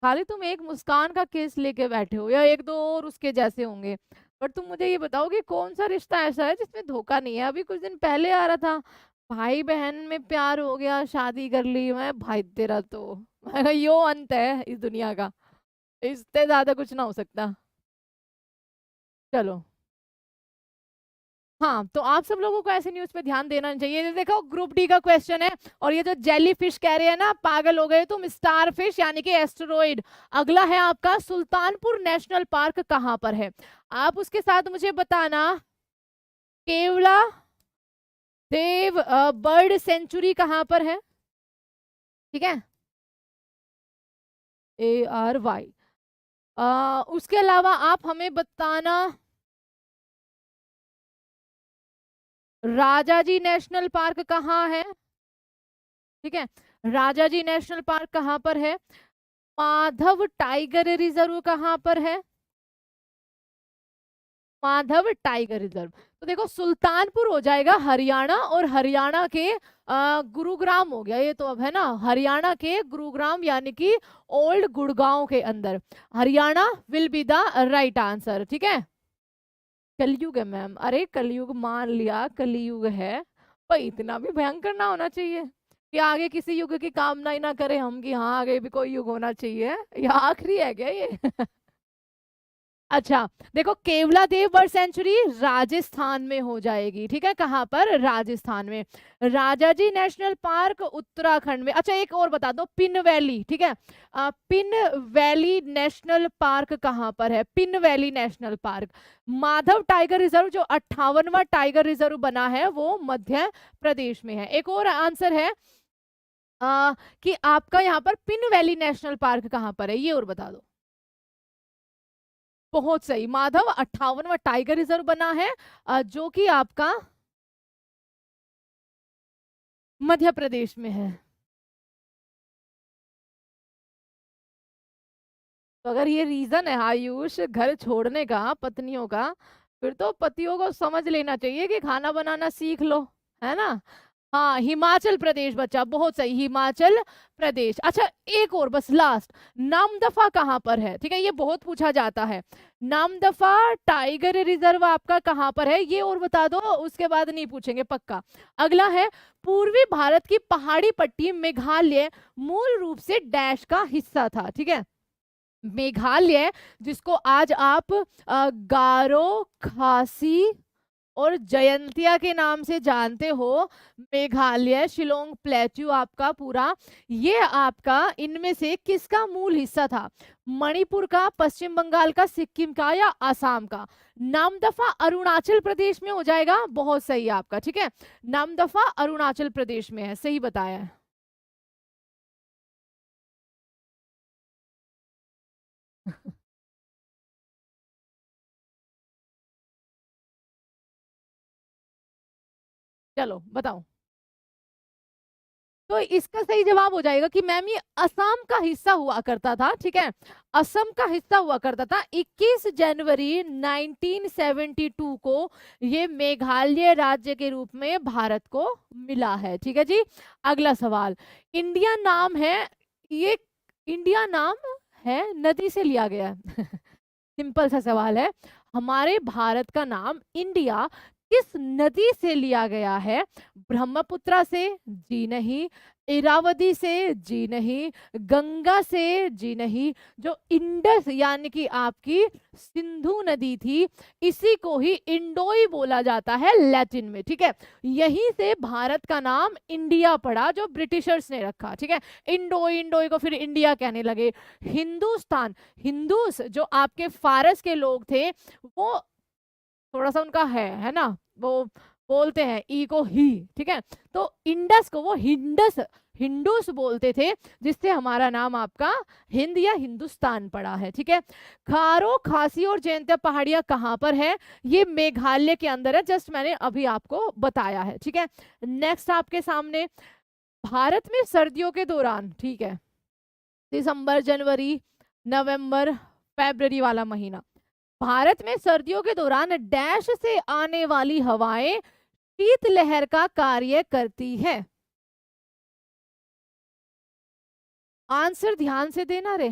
खाली तुम एक मुस्कान का केस लेके बैठे हो या एक दो और उसके जैसे होंगे, पर तुम मुझे ये बताओ कि कौन सा रिश्ता ऐसा है जिसमें धोखा नहीं है? अभी कुछ दिन पहले आ रहा था, भाई बहन में प्यार हो गया, शादी कर ली। मैं भाई तेरा तो मैं कहा, यो अंत है इस दुनिया का, इससे ज्यादा कुछ ना हो सकता। चलो, हाँ, तो आप सब लोगों को ऐसे न्यूज पे ध्यान देना चाहिए। ये देखो ग्रुप डी का क्वेश्चन है, और ये जो जेली फिश कह रहे हैं ना, पागल हो गए तुम, स्टार फिश यानी कि एस्टेरॉइड। अगला है आपका सुल्तानपुर नेशनल पार्क कहाँ पर है? आप उसके साथ मुझे बताना, केवला देव बर्ड सेंचुरी कहाँ पर है? ठीक है, ARY। उसके अलावा आप हमें बताना, राजाजी नेशनल पार्क कहाँ है? ठीक है, राजाजी नेशनल पार्क कहाँ पर है? माधव टाइगर रिजर्व कहाँ पर है? Madhav tiger reserve. तो देखो सुल्तानपुर हो जाएगा हरियाणा, और हरियाणा के गुरुग्राम हो गया ये तो अब, है ना, हरियाणा के गुरुग्राम यानी कि ओल्ड गुड़गांव के अंदर। Haryana will be the right answer. ठीक है, कलयुग है मैम, अरे कलयुग मान लिया, कलयुग है, पर इतना भी भयंकर ना होना चाहिए कि आगे किसी युग की कामना ही ना करें हम कि हाँ आगे भी कोई युग होना चाहिए, या आखिरी है क्या ये? अच्छा, देखो केवला देव बर्ड सेंचुरी राजस्थान में हो जाएगी। ठीक है, कहाँ पर? राजस्थान में। राजाजी नेशनल पार्क उत्तराखंड में। अच्छा, एक और बता दो, पिन वैली। ठीक है, पिन वैली नेशनल पार्क कहाँ पर है? Pin valley national park. Madhav tiger reserve जो 58वां टाइगर रिजर्व बना है वो मध्य प्रदेश में है। एक और आंसर है कि आपका यहाँ पर पिन वैली नेशनल पार्क कहाँ पर है, ये और बता दो। बहुत सही, माधव 58वां टाइगर रिजर्व बना है, जो कि आपका मध्य प्रदेश में है। तो अगर ये रीजन है आयुष घर छोड़ने का पत्नियों का, फिर तो पतियों को समझ लेना चाहिए कि खाना बनाना सीख लो, है ना। हाँ, हिमाचल प्रदेश बच्चा, बहुत सही, हिमाचल प्रदेश। अच्छा, एक और बस लास्ट, नामदफा कहाँ पर है? ठीक है, ये बहुत पूछा जाता है। नामदफा टाइगर रिजर्व आपका कहाँ पर है, ये और बता दो, उसके बाद नहीं पूछेंगे पक्का। अगला है, पूर्वी भारत की पहाड़ी पट्टी मेघालय मूल रूप से डैश का हिस्सा था? ठीक है, मेघालय जिसको आज आप गारो, खासी और जयंतिया के नाम से जानते हो, मेघालय, शिलोंग प्लेट्यू आपका पूरा, ये आपका इनमें से किसका मूल हिस्सा था? मणिपुर का, पश्चिम बंगाल का, सिक्किम का या आसाम का? नामदफा अरुणाचल प्रदेश में हो जाएगा। बहुत सही आपका। ठीक है, नामदफा अरुणाचल प्रदेश में है, सही बताया है। चलो बताओ, तो इसका सही जवाब हो जाएगा कि मैम ये असम का हिस्सा हुआ करता था। ठीक है, असम का हिस्सा हुआ करता था। 21 जनवरी 1972 को ये मेघालय राज्य के रूप में भारत को मिला है। ठीक है जी, अगला सवाल, इंडिया नाम है, ये इंडिया नाम है नदी से लिया गया है। सिंपल सा सवाल है, हमारे भारत का नाम इंडिया किस नदी से लिया गया है? ब्रह्मपुत्रा से? जी नहीं। इरावदी से? जी नहीं। गंगा से? जी नहीं। जो इंडस यानी कि आपकी सिंधु नदी थी, इसी को ही इंडोई बोला जाता है लैटिन में, ठीक है। यहीं से भारत का नाम इंडिया पड़ा, जो ब्रिटिशर्स ने रखा, ठीक है। इंडोई, इंडोई को फिर इंडिया कहने लगे। हिंदुस्तान, हिंदूस जो आपके फारस के लोग थे, वो थोड़ा सा उनका है ना, वो बोलते हैं ई को ही, ठीक है। तो इंडस को वो हिंडस, हिंदूस बोलते थे, जिससे हमारा नाम आपका हिंद या हिंदुस्तान पड़ा है, ठीक है। खारो, खासी और जयंतिया पहाड़ियां कहाँ पर है? ये मेघालय के अंदर है, जस्ट मैंने अभी आपको बताया है, ठीक है। नेक्स्ट आपके सामने, भारत में सर्दियों के दौरान, ठीक है, दिसंबर, जनवरी, नवंबर, फरवरी वाला महीना, भारत में सर्दियों के दौरान डैश से आने वाली हवाएं शीतलहर का कार्य करती है। आंसर ध्यान से देना रे।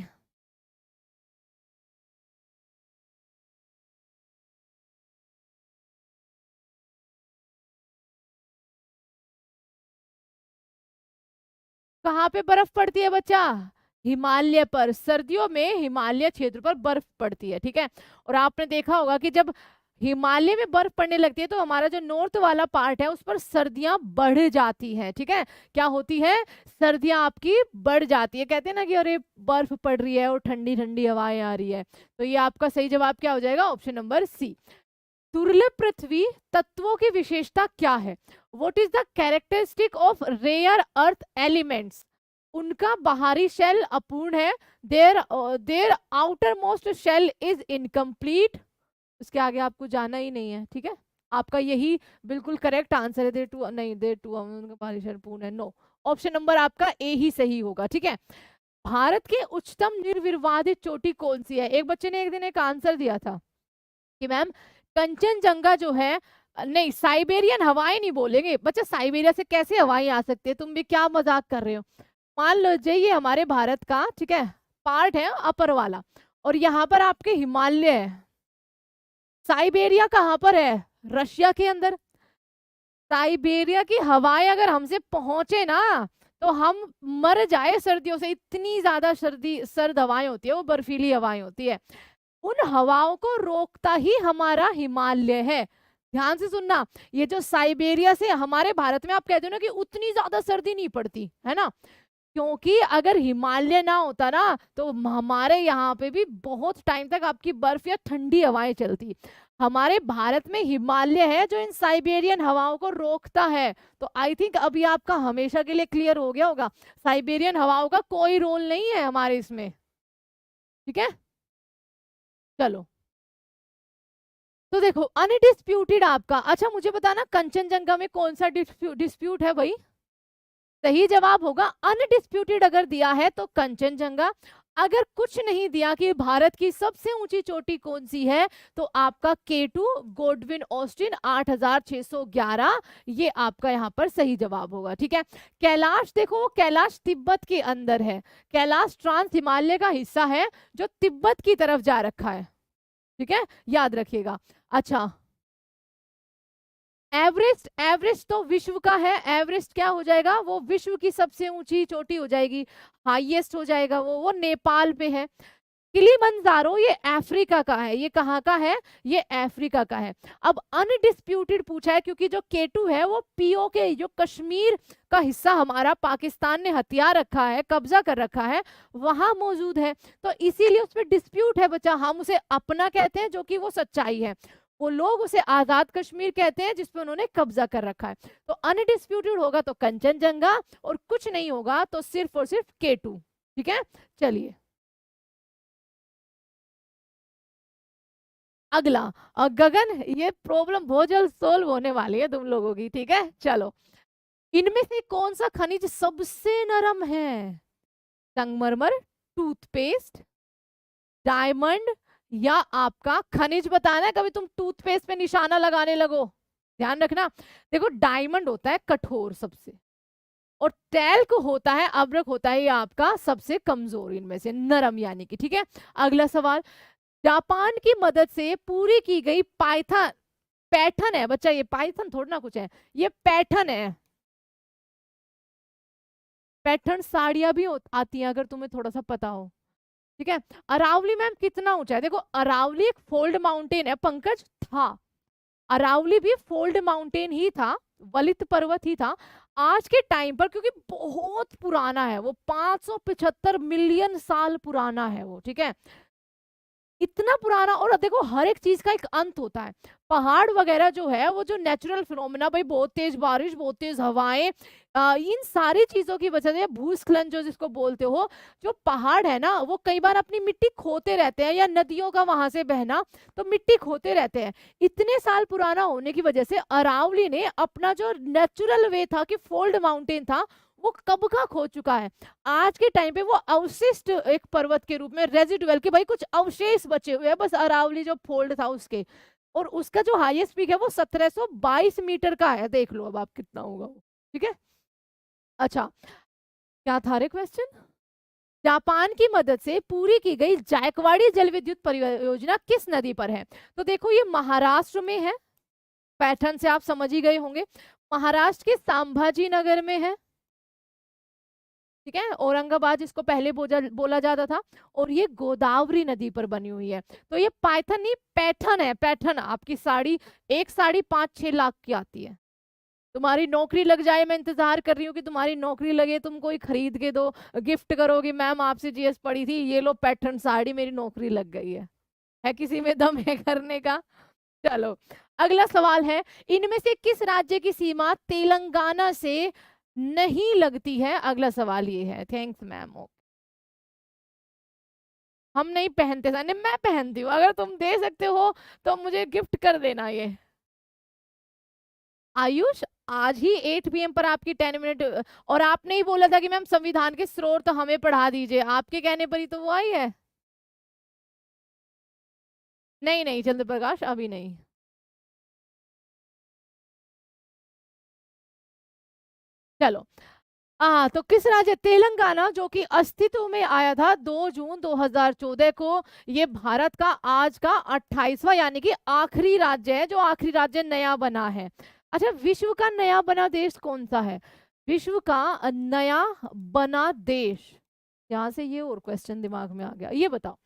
कहाँ पे बर्फ पड़ती है बच्चा? हिमालय पर। सर्दियों में हिमालय क्षेत्र पर बर्फ पड़ती है, ठीक है। और आपने देखा होगा कि जब हिमालय में बर्फ पड़ने लगती है, तो हमारा जो नॉर्थ वाला पार्ट है, उस पर सर्दियां बढ़ जाती हैं, ठीक है। क्या होती है? सर्दियां आपकी बढ़ जाती है। कहते हैं ना कि अरे बर्फ पड़ रही है और ठंडी ठंडी हवाएं आ रही है। तो ये आपका सही जवाब क्या हो जाएगा? Option number C. दुर्लभ पृथ्वी तत्वों की विशेषता क्या है? What is the characteristic of rare earth elements? उनका बाहरी शेल अपूर्ण है। There there outermost shell is incomplete. इसके आगे आपको जाना ही नहीं है, ठीक है। आपका यही बिल्कुल करेक्ट आंसर है। देयर टू नहीं, देयर टू उनका बाहरी शेल पूर्ण है, नो। ऑप्शन नंबर आपका ए ही सही होगा, ठीक है। भारत की उच्चतम निर्विवादित चोटी कौन सी है? एक बच्चे ने एक दिन एक आंसर दिया था कि मैम कंचनजंगा जो है, नहीं साइबेरियन हवाएं नहीं बोलेंगे बच्चा, साइबेरिया से कैसे हवाएं आ सकती है? तुम भी क्या मजाक कर रहे हो? मान लो ये हमारे भारत का, ठीक है, पार्ट है अपर वाला, और यहाँ पर आपके हिमालय है। साइबेरिया कहाँ पर है? रशिया के अंदर। साइबेरिया की हवाएं अगर हमसे पहुंचे ना, तो हम मर जाए सर्दियों से। इतनी ज्यादा सर्द हवाएं होती है, वो बर्फीली हवाएं होती है। उन हवाओं को रोकता ही हमारा हिमालय है। ध्यान से सुनना, ये जो साइबेरिया से हमारे भारत में आप कहते हो ना कि उतनी ज्यादा सर्दी नहीं पड़ती है ना, क्योंकि अगर हिमालय ना होता ना, तो हमारे यहाँ पे भी बहुत टाइम तक आपकी बर्फ या ठंडी हवाएं चलती। हमारे भारत में हिमालय है जो इन साइबेरियन हवाओं को रोकता है। तो आई थिंक अभी आपका हमेशा के लिए क्लियर हो गया होगा, साइबेरियन हवाओं का कोई रोल नहीं है हमारे इसमें, ठीक है। चलो, तो देखो अनडिस्प्यूटेड आपका, अच्छा मुझे बताना कंचनजंगा में कौन सा डिस्प्यूट है भाई? सही जवाब होगा अनडिस्प्यूटेड। अगर दिया है तो कंचनजंगा। अगर कुछ नहीं दिया कि भारत की सबसे ऊंची चोटी कौन सी है, तो आपका K2 गोडविन ऑस्टिन 8611, ये आपका यहाँ पर सही जवाब होगा, ठीक है। कैलाश देखो, वो कैलाश तिब्बत के अंदर है। कैलाश ट्रांस हिमालय का हिस्सा है जो तिब्बत की तरफ जा रखा है, ठीक है, याद रखिएगा। अच्छा, एवरेस्ट, एवरेस्ट तो विश्व का है। एवरेस्ट क्या हो जाएगा? वो विश्व की सबसे ऊंची चोटी हो जाएगी, हाईएस्ट हो जाएगा वो नेपाल पे है। किलिमंजारो ये अफ्रीका का है। ये कहाँ का है? ये अफ्रीका का है। अब अनडिस्प्यूटेड पूछा है क्योंकि जो K2 है वो POK, जो कश्मीर का हिस्सा हमारा पाकिस्तान ने हथियार रखा है, कब्जा कर रखा है, वहां मौजूद है। तो इसीलिए उसमें डिस्प्यूट है बच्चा। हम उसे अपना कहते हैं, जो कि वो सच्चाई है। वो लोग उसे आजाद कश्मीर कहते हैं जिसपे उन्होंने कब्जा कर रखा है। तो अनडिस्प्यूटेड होगा तो कंचनजंगा, और कुछ नहीं होगा तो सिर्फ और सिर्फ K2, ठीक है। चलिए अगला, गगन, ये प्रॉब्लम बहुत जल्द सोल्व होने वाली है तुम लोगों की, ठीक है। चलो, इनमें से कौन सा खनिज सबसे नरम है? संगमरमर, टूथपेस्ट, डायमंड, या आपका खनिज बताना है। कभी तुम टूथपेस्ट पे निशाना लगाने लगो, ध्यान रखना। देखो डायमंड होता है कठोर सबसे, और टैल्क होता है, अब्रक होता है ये आपका सबसे कमजोर इनमें से, नरम यानी कि, ठीक है। अगला सवाल, जापान की मदद से पूरी की गई पाइथन पैटर्न है बच्चा, ये पाइथन थोड़ा ना कुछ है, ये पैटर्न है। पैटर्न साड़ियां भी आती हैं अगर तुम्हें थोड़ा सा पता हो, ठीक है। अरावली मैम कितना ऊंचा है, देखो अरावली एक फोल्ड माउंटेन है पंकज, था अरावली भी फोल्ड माउंटेन ही था, वलित पर्वत ही था। आज के टाइम पर क्योंकि बहुत पुराना है वो, 575 मिलियन साल पुराना है वो, ठीक है, इतना पुराना। और देखो हर एक चीज का एक अंत होता है। पहाड़ वगैरह जो है वो जो नेचुरल फिनोमेना, भाई बहुत तेज बारिश, बहुत तेज हवाएं, इन सारी चीजों की वजह से भूस्खलन जो जिसको बोलते हो, जो पहाड़ है ना वो कई बार अपनी मिट्टी खोते रहते हैं, या नदियों का वहां से बहना तो मिट्टी खोते रहते हैं। इतने साल पुराना होने की वजह से अरावली ने अपना जो नेचुरल वे था कि फोल्ड माउंटेन था, वो कब का खो चुका है। आज के टाइम पे वो अवशिष्ट एक पर्वत के रूप में, रेजिडुअल के भाई कुछ अवशेष बचे हुए हैं बस, अरावली जो फोल्ड था उसके। और उसका जो हाईएस्ट पीक है वो 1722 मीटर का है, देख लो अब आप कितना होगा वो, ठीक है। अच्छा, क्या था रे क्वेश्चन? जापान की मदद से पूरी की गई जायकवाड़ी जल विद्युत परियोजना किस नदी पर है? तो देखो ये महाराष्ट्र में है, पैटर्न से आप समझ ही गए होंगे। महाराष्ट्र के संभाजी नगर में है, ठीक है, औरंगाबाद इसको पहले बोला जाता था। और ये गोदावरी नदी पर बनी हुई है। तो ये पाइथन नहीं पैठन है, पैठन। आपकी साड़ी, एक साड़ी 5-6 लाख की आती है। तुम्हारी नौकरी लग जाए, मैं इंतजार कर रही हूँ कि तुम्हारी नौकरी लगे, तुम कोई खरीद के दो, गिफ्ट करोगी, मैम आपसे जीएस पड़ी थी, ये लो पैठन साड़ी, मेरी नौकरी लग गई है किसी में दम है करने का? चलो अगला सवाल है, इनमें से किस राज्य की सीमा तेलंगाना से नहीं लगती है? अगला सवाल ये है। Thanks ma'am. हम नहीं पहनते नहीं, मैं पहनती हूँ, अगर तुम दे सकते हो तो मुझे गिफ्ट कर देना ये। आयुष आज ही 8 PM पर आपकी 10 मिनट, और आपने ही बोला था कि मैम संविधान के स्रोत तो हमें पढ़ा दीजिए, आपके कहने पर ही तो वो आई है। नहीं नहीं चंद्र प्रकाश अभी नहीं। चलो तो किस राज्य, तेलंगाना जो कि अस्तित्व में आया था 2 जून 2014 को, ये भारत का आज का 28वां यानी कि आखिरी राज्य है, जो आखिरी राज्य नया बना है। अच्छा, विश्व का नया बना देश कौन सा है? विश्व का नया बना देश, यहां से ये और क्वेश्चन दिमाग में आ गया, ये बताओ।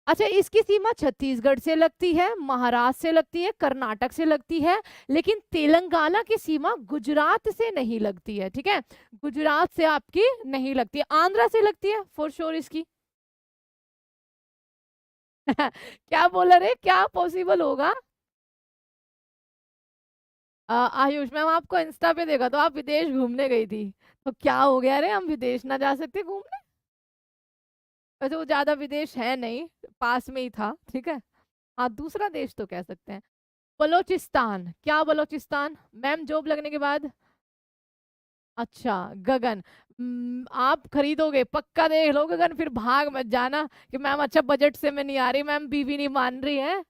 अच्छा, इसकी सीमा छत्तीसगढ़ से लगती है, महाराष्ट्र से लगती है, कर्नाटक से लगती है, लेकिन तेलंगाना की सीमा गुजरात से नहीं लगती है, ठीक है, गुजरात से आपकी नहीं लगती है, आंध्रा से लगती है फॉर श्योर इसकी। क्या बोला रे, क्या पॉसिबल होगा? आयुष मैम आपको इंस्टा पे देखा तो आप विदेश घूमने गई थी, तो क्या हो गया रे, हम विदेश ना जा सकते घूमने? वैसे वो ज्यादा विदेश है नहीं, पास में ही था, ठीक है। हाँ दूसरा देश तो कह सकते हैं। बलोचिस्तान, क्या बलोचिस्तान मैम जॉब लगने के बाद? अच्छा गगन, आप खरीदोगे पक्का, देख लो गगन, फिर भाग मत जाना कि मैम अच्छा बजट से मैं नहीं आ रही, मैम बीवी नहीं मान रही है।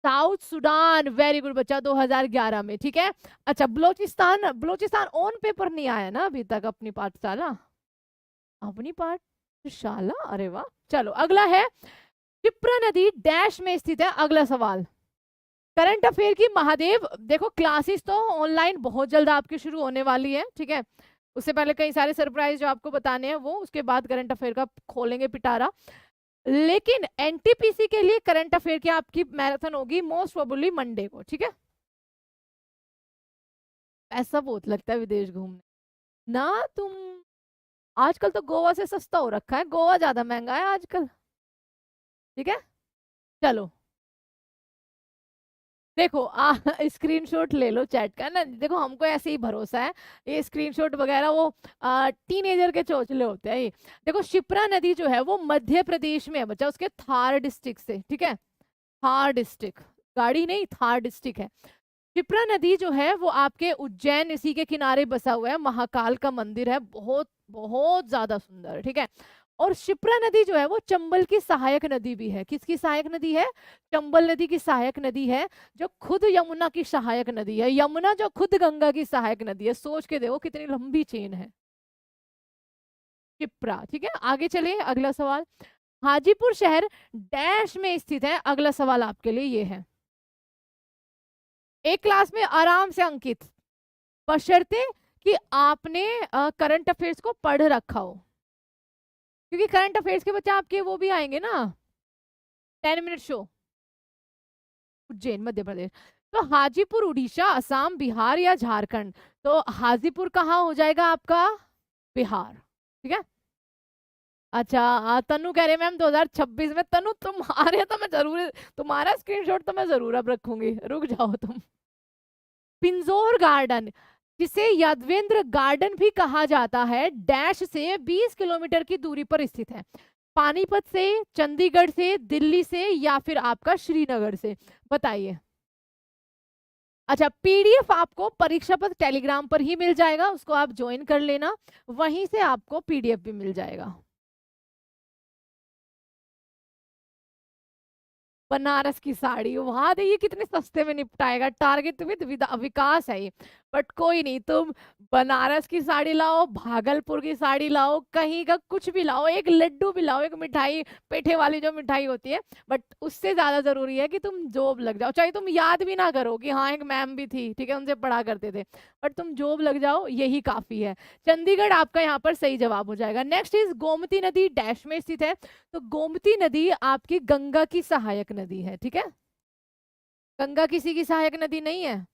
साउथ सुडान, वेरी गुड बच्चा, 2011 में, ठीक है। अच्छा बलोचिस्तान, बलोचिस्तान ऑन पेपर नहीं आया ना अभी तक अपनी पाठशाला, अपनी पाठशाला, अरे वाह। चलो अगला है, क्षिप्रा नदी डैश में स्थित है? अगला सवाल करंट अफेयर की महादेव, देखो क्लासेस तो ऑनलाइन बहुत जल्द आपकी शुरू होने वाली है, ठीक है, उससे पहले कई सारे सरप्राइज जो आपको बताने हैं वो, उसके बाद करंट अफेयर का खोलेंगे पिटारा। लेकिन एनटीपीसी के लिए करंट अफेयर की आपकी मैराथन होगी मोस्ट प्रोबेबली मंडे को, ठीक है। ऐसा बहुत लगता है विदेश घूमने ना तुम, आजकल तो गोवा से सस्ता हो रखा है, गोवा ज्यादा महंगा है आजकल, ठीक है। चलो देखो स्क्रीनशॉट ले लो चैट का ना, देखो हमको ऐसे ही भरोसा है, ये स्क्रीनशॉट वगैरह वो टीनेजर के चौचले होते हैं ये। देखो शिप्रा नदी जो है वो मध्य प्रदेश में है बच्चा, उसके थार डिस्ट्रिक्ट से, ठीक है, थार डिस्ट्रिक्ट, गाड़ी नहीं थार डिस्ट्रिक्ट है। शिप्रा नदी जो है वो आपके उज्जैन इसी के किनारे बसा हुआ है, महाकाल का मंदिर है, बहुत बहुत ज्यादा सुंदर, ठीक है। और शिप्रा नदी जो है वो चंबल की सहायक नदी भी है, किसकी सहायक नदी है? चंबल नदी की सहायक नदी है, जो खुद यमुना की सहायक नदी है, यमुना जो खुद गंगा की सहायक नदी है, सोच के देखो कितनी लंबी चेन है शिप्रा, ठीक है। आगे चलिए अगला सवाल, हाजीपुर शहर डैश में स्थित है? अगला सवाल आपके लिए ये है, एक क्लास में आराम से अंकित, बशर्ते कि आपने करंट अफेयर्स को पढ़ रखा हो, क्योंकि करंट अफेयर्स के बच्चे आपके वो भी आएंगे ना, 10 मिनट शो। उज्जैन मध्य प्रदेश, तो हाजीपुर उड़ीसा, असम, बिहार या झारखंड, तो हाजीपुर कहाँ हो जाएगा आपका, बिहार। ठीक है। अच्छा तनु कह रहे मैम 2026 में, तनु तुम्हारे तो मैं जरूर, तुम्हारा स्क्रीनशॉट तो मैं जरूर अब रखूंगी, रुक जाओ तुम। पिंजौर गार्डन, जिसे यादवेंद्र गार्डन भी कहा जाता है, डैश से 20 किलोमीटर की दूरी पर स्थित है, पानीपत से, चंडीगढ़ से, दिल्ली से या फिर आपका श्रीनगर से, बताइए। अच्छा पीडीएफ आपको परीक्षा पत्र टेलीग्राम पर ही मिल जाएगा, उसको आप ज्वाइन कर लेना, वहीं से आपको पीडीएफ भी मिल जाएगा। बनारस की साड़ी, वहां देखिए कितने सस्ते में निपटाएगा, टारगेट विद विकास है ये। बट कोई नहीं, तुम बनारस की साड़ी लाओ, भागलपुर की साड़ी लाओ, कहीं का कुछ भी लाओ, एक लड्डू भी लाओ, एक मिठाई, पेठे वाली जो मिठाई होती है, बट उससे ज्यादा जरूरी है कि तुम जॉब लग जाओ, चाहे तुम याद भी ना करो कि हाँ एक मैम भी थी, ठीक है, उनसे पढ़ा करते थे, बट तुम जॉब लग जाओ, यही काफी है। चंडीगढ़ आपका यहाँ पर सही जवाब हो जाएगा। नेक्स्ट इज गोमती नदी डैश में स्थित है, तो गोमती नदी आपकी गंगा की सहायक नदी है। ठीक है, गंगा किसी की सहायक नदी नहीं है,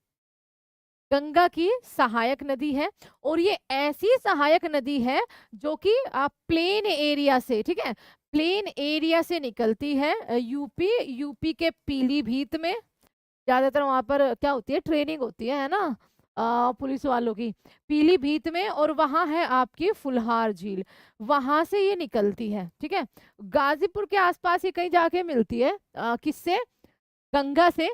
गंगा की सहायक नदी है, और ये ऐसी सहायक नदी है जो कि प्लेन एरिया से, ठीक है, प्लेन एरिया से निकलती है, यूपी के पीलीभीत में, ज्यादातर वहां पर क्या होती है, ट्रेनिंग होती है ना, पुलिस वालों की, पीलीभीत में, और वहां है आपकी फुलहार झील, वहां से ये निकलती है। ठीक है, गाजीपुर के आसपास ये कहीं जाके मिलती है, किससे, गंगा से,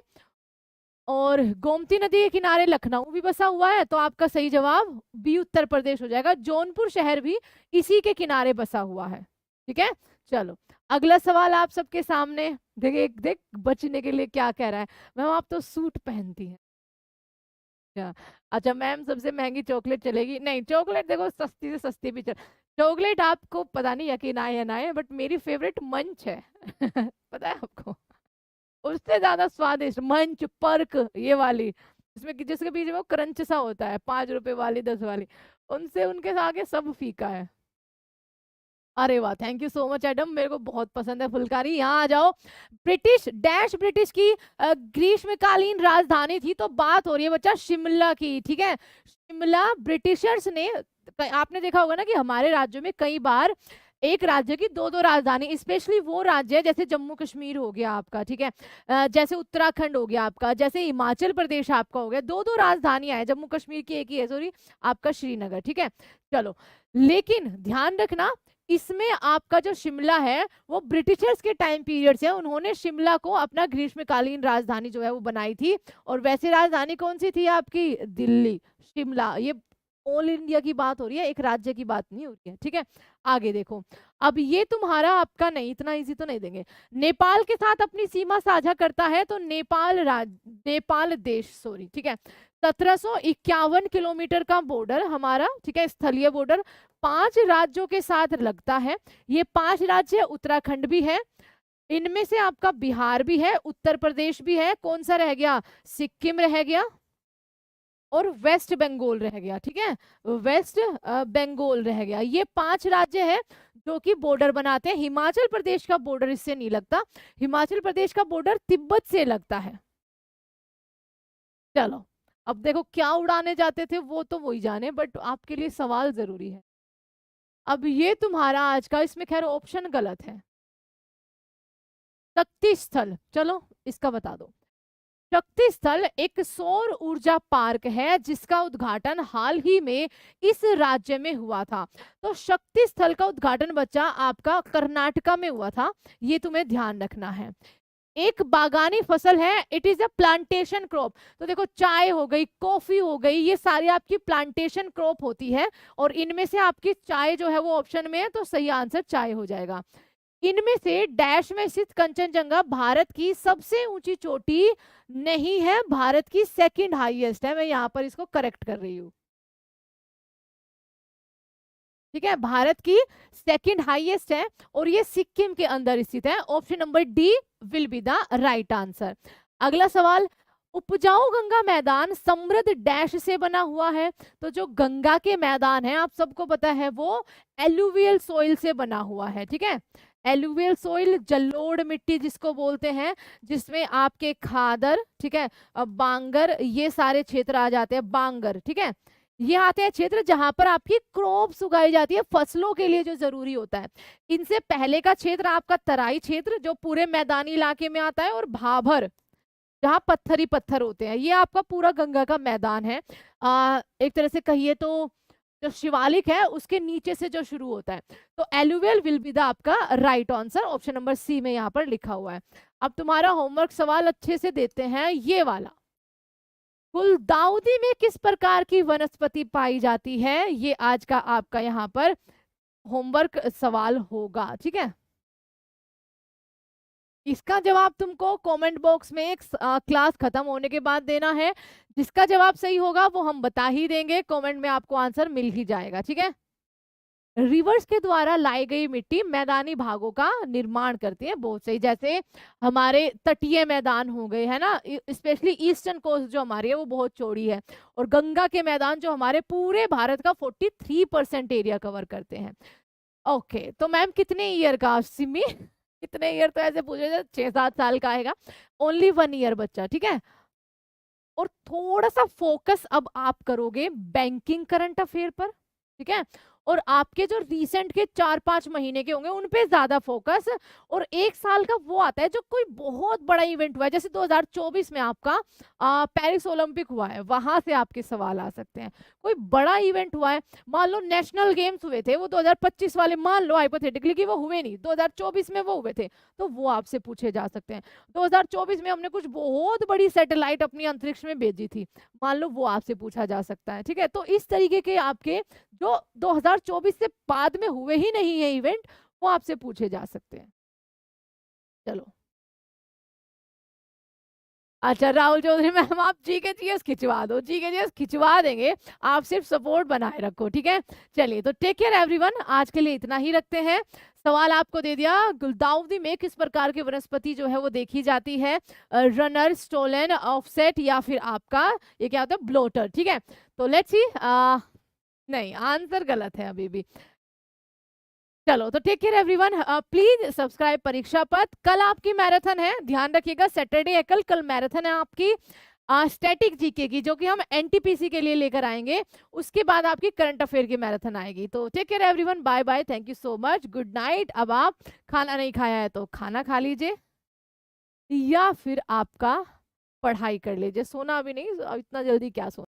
और गोमती नदी के किनारे लखनऊ भी बसा हुआ है, तो आपका सही जवाब बी उत्तर प्रदेश हो जाएगा। जौनपुर शहर भी इसी के किनारे बसा हुआ है। ठीक है, चलो अगला सवाल आप सबके सामने, देखिए देख बचने के लिए क्या कह रहा है, मैम आप तो सूट पहनती हैं। अच्छा अच्छा मैम सबसे महंगी चॉकलेट चलेगी, नहीं चॉकलेट देखो सस्ती से सस्ती भी चल, चॉकलेट आपको पता नहीं यकीन आए या ना आए, बट मेरी फेवरेट मंच है पता है आपको, उससे ज्यादा स्वादिष्ट मंच, पर्क, ये वाली जिसमें जिसके पीछे वो क्रंच सा होता है, 5 रुपए वाली, 10 वाली, उनसे उनके आगे सब फीका है। अरे वाह, thank you so much Adam, मेरे को बहुत पसंद है फुलकारी। यहाँ आ जाओ। ब्रिटिश डैश ब्रिटिश की ग्रीष्मकालीन राजधानी थी, तो बात हो रही है बच्चा शिमला की। ठीक है, शिमला ब्रिटिशर्स ने, आपने देखा होगा ना कि हमारे राज्यों में कई बार एक राज्य की दो दो राजधानी, स्पेशली वो राज्य जैसे जम्मू कश्मीर हो गया आपका, ठीक है, जैसे उत्तराखंड हो गया आपका, जैसे हिमाचल प्रदेश आपका हो गया, दो दो राजधानियां हैं, जम्मू कश्मीर की एक ही है, सॉरी आपका श्रीनगर। ठीक है, चलो लेकिन ध्यान रखना, इसमें आपका जो शिमला है वो ब्रिटिशर्स के टाइम पीरियड से, उन्होंने शिमला को अपना ग्रीष्मकालीन राजधानी जो है वो बनाई थी, और वैसे राजधानी कौन सी थी आपकी, दिल्ली। शिमला, ये ऑल इंडिया की बात हो रही है, एक राज्य की बात नहीं हो रही है। ठीक है, आगे देखो, अब ये तुम्हारा आपका नहीं, इतना इजी तो नहीं देंगे। नेपाल के साथ अपनी सीमा साझा करता है, तो नेपाल देश, सॉरी, ठीक है, 1751 किलोमीटर का बॉर्डर हमारा, ठीक है, स्थलीय बॉर्डर 5 राज्यों के साथ लगता है। ये 5 राज्य उत्तराखंड भी है, इनमें से आपका बिहार भी है, उत्तर प्रदेश भी है, कौन सा रह गया, सिक्किम रह गया, और वेस्ट बंगाल रह गया। ठीक है, वेस्ट बंगाल रह गया। ये 5 राज्य है जो कि बॉर्डर बनाते हैं। हिमाचल प्रदेश का बॉर्डर इससे नहीं लगता, हिमाचल प्रदेश का बॉर्डर तिब्बत से लगता है। चलो अब देखो क्या उड़ाने जाते थे वो तो वही जाने, बट आपके लिए सवाल जरूरी है। अब ये तुम्हारा आज का, इसमें खैर ऑप्शन गलत है, शक्ति स्थल, चलो इसका बता दो। शक्ति स्थल एक सौर ऊर्जा पार्क है जिसका उद्घाटन हाल ही में इस राज्य में हुआ था। तो शक्ति स्थल का उद्घाटन बच्चा आपका कर्नाटका में हुआ था, ये तुम्हें ध्यान रखना है। एक बागानी फसल है, it is a plantation crop, तो देखो चाय हो गई, कॉफी हो गई, ये सारी आपकी प्लांटेशन क्रॉप होती है, और इनमें से आपकी चाय जो है वो ऑप्शन में है, तो सही आंसर चाय हो जाएगा। इनमें से डैश में स्थित कंचनजंगा भारत की सबसे ऊंची चोटी नहीं है, भारत की सेकंड हाईएस्ट है, मैं यहाँ पर इसको करेक्ट कर रही हूँ। ठीक है, भारत की सेकंड हाईएस्ट है, और ये सिक्किम के अंदर स्थित है। Option number D will be the right answer. अगला सवाल, उपजाऊ गंगा मैदान समृद्ध डैश से बना हुआ है। तो जो गंगा के मैदान है आप सबको पता है वो एलुवियल सोइल से बना हुआ है, ठीक है। एलुवियल सोइल जलोढ़ मिट्टी जिसको बोलते हैं, जिसमें आपके खादर, ठीक है, बांगर, ये सारे क्षेत्र आ जाते हैं। बांगर, ठीक है, ये आते हैं क्षेत्र जहां पर आपकी क्रॉप्स उगाई जाती है, फसलों के लिए जो जरूरी होता है। इनसे पहले का क्षेत्र आपका तराई क्षेत्र जो पूरे मैदानी इलाके में आता है, और भाभर जहाँ पत्थर ही पत्थर होते हैं, ये आपका पूरा गंगा का मैदान है। एक तरह से कहिए तो जो शिवालिक है उसके नीचे से जो शुरू होता है। तो एलुवियल विल बी द आपका right answer, option number C में यहाँ पर लिखा हुआ है। अब तुम्हारा होमवर्क सवाल अच्छे से देते हैं, ये वाला। गुलदाउदी में किस प्रकार की वनस्पति पाई जाती है, ये आज का आपका यहाँ पर होमवर्क सवाल होगा, ठीक है। इसका जवाब तुमको कमेंट बॉक्स में क्लास खत्म होने के बाद देना है। जिसका जवाब सही होगा वो हम बता ही देंगे, कमेंट में आपको आंसर मिल ही जाएगा, ठीक है। रिवर्स के द्वारा लाई गई मिट्टी मैदानी भागों का निर्माण करती है, बहुत सही। जैसे हमारे तटीय मैदान हो गए, है ना, स्पेशली ईस्टर्न कोस्ट जो हमारी है वो बहुत चौड़ी है, और गंगा के मैदान जो हमारे पूरे भारत का 43% एरिया कवर करते हैं। ओके, तो मैम कितने ईयर का सिमी कितने ईयर, तो ऐसे पूछे 6-7 साल का आएगा, ओनली 1 ईयर बच्चा, ठीक है। और थोड़ा सा फोकस अब आप करोगे बैंकिंग करंट अफेयर पर, ठीक है, और आपके जो रीसेंट के 4-5 महीने के होंगे उन पे ज्यादा फोकस, और 1 साल का वो आता है जो कोई बहुत बड़ा इवेंट हुआ है। जैसे 2024 में आपका पेरिस ओलंपिक हुआ है, वहां से आपके सवाल आ सकते हैं। कोई बड़ा इवेंट हुआ है, मान लो नेशनल गेम्स हुए थे वो 2025 वाले, मान लो हाइपोथेटिकली कि वो हुए नहीं, 2024 में वो हुए थे, तो वो आपसे पूछे जा सकते हैं। 2024 में हमने कुछ बहुत बड़ी सैटेलाइट अपनी अंतरिक्ष में भेजी थी, मान लो वो आपसे पूछा जा सकता है, ठीक है। तो इस तरीके के आपके जो 2024 से बाद में हुए ही नहीं है इवेंट, वो आपसे पूछे जा सकते हैं। चलो, अच्छा राहुल चौधरी मैम, आप जीके जीएस खिंचवा दो, जीके जीएस खिंचवा देंगे, आप सिर्फ सपोर्ट बनाए रखो, ठीक है। चलिए, तो टेक केयर एवरीवन, आज के लिए इतना ही रखते हैं। सवाल आपको दे दिया, गुलदाउदी में किस प्रकार की वनस्पति जो है वो देखी जाती है, रनर, स्टोलन, ऑफसेट, या फिर आपका ये क्या होता है, ब्लोटर, ठीक है। तो लेट्स सी, नहीं, आंसर गलत है अभी भी। चलो, तो take care everyone, please subscribe Pariksha Path. कल आपकी मैराथन है, ध्यान रखिएगा, सैटरडे है कल मैराथन है आपकी स्टैटिक जीके की, जो कि हम एनटीपीसी के लिए लेकर आएंगे। उसके बाद आपकी करंट अफेयर की मैराथन आएगी। तो take care everyone, bye bye, thank you so much, good night. अब आप खाना नहीं खाया है तो खाना खा लीजिए, या फिर आपका पढ़ाई कर लीजिए, सोना भी नहीं, इतना जल्दी क्या सोना।